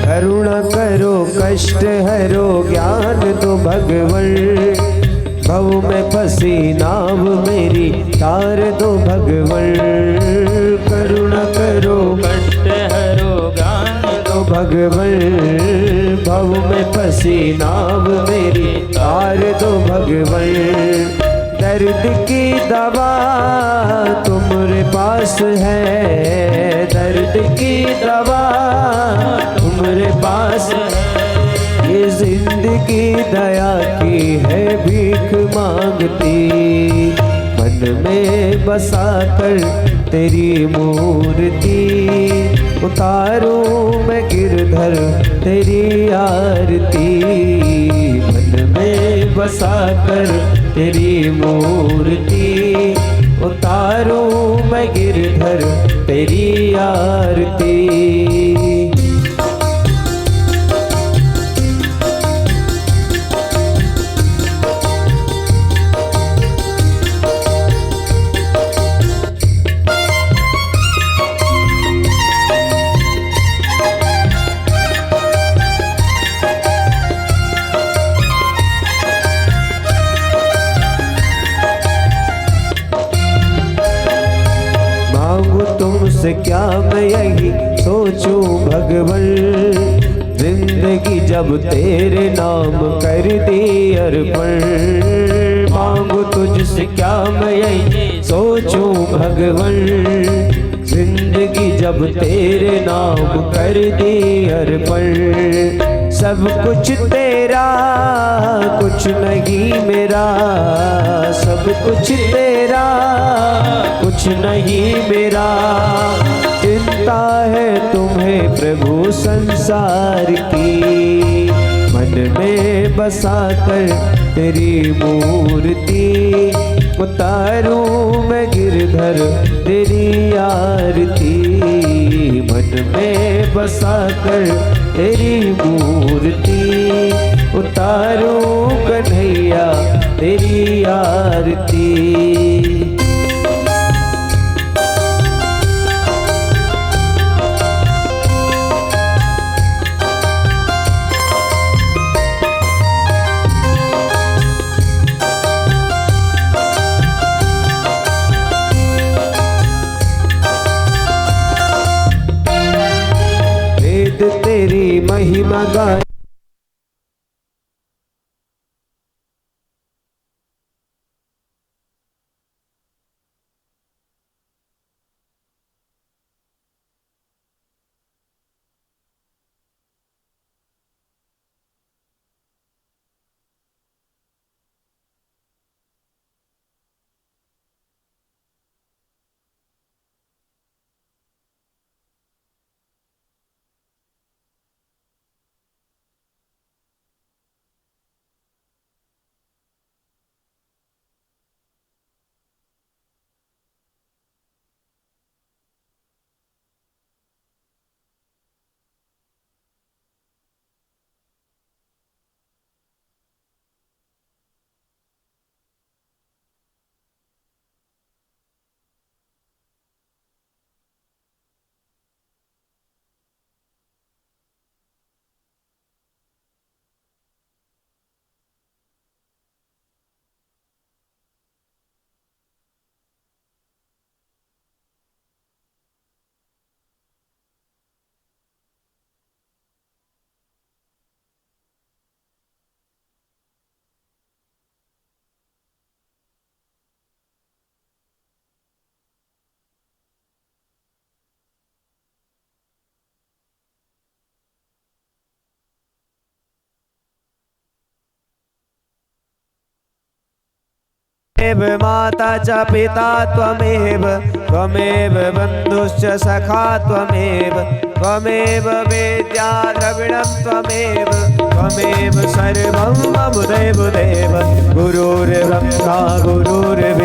करुणा करो कष्ट हरो ज्ञान दो भगवन। भव में फंसी नाव मेरी तार दो भगवन। करुणा करो कष्ट हरो ज्ञान दो भगवन। भव में फंसी नाव मेरी तार दो भगवन। दर्द की दवा तुम्हारे पास है। दर्द की दवा तुम्हारे पास है। ये जिंदगी दया की है भीख मांगती। मन में बसा कर तेरी मूर्ति उतारूं मैं गिरधर तेरी आरती। मन में बसा कर तेरी मूर्ति उतारूं मैं गिरधर तेरी आरती। तुमसे क्या मैं यही सोचूं भगवन। जिंदगी जब तेरे नाम कर दी अर्पण। मांगू तुझसे क्या मैं यही सोचूं भगवन। जिंदगी जब तेरे नाम कर दी अर्पण। सब कुछ तेरा कुछ नहीं मेरा। सब कुछ तेरा कुछ नहीं मेरा। चिंता है तुम्हें प्रभु संसार की। मन में बसा कर तेरी मूर्ति उतारूं मैं गिरधर तेरी आरती। मन में बसा कर तेरी मूर्ति उतारूं कन्हैया तेरी आरती। तेरी महिमा गाए त्वमेव माता च पिता त्वमेव त्वमेव बन्धुश्च सखा त्वमेव त्वमेव वेद्या द्रविणं त्वमेव त्वमेव सर्वं मम देवदेव गुरुर्ब्रह्मा गुरुर्विष्णुः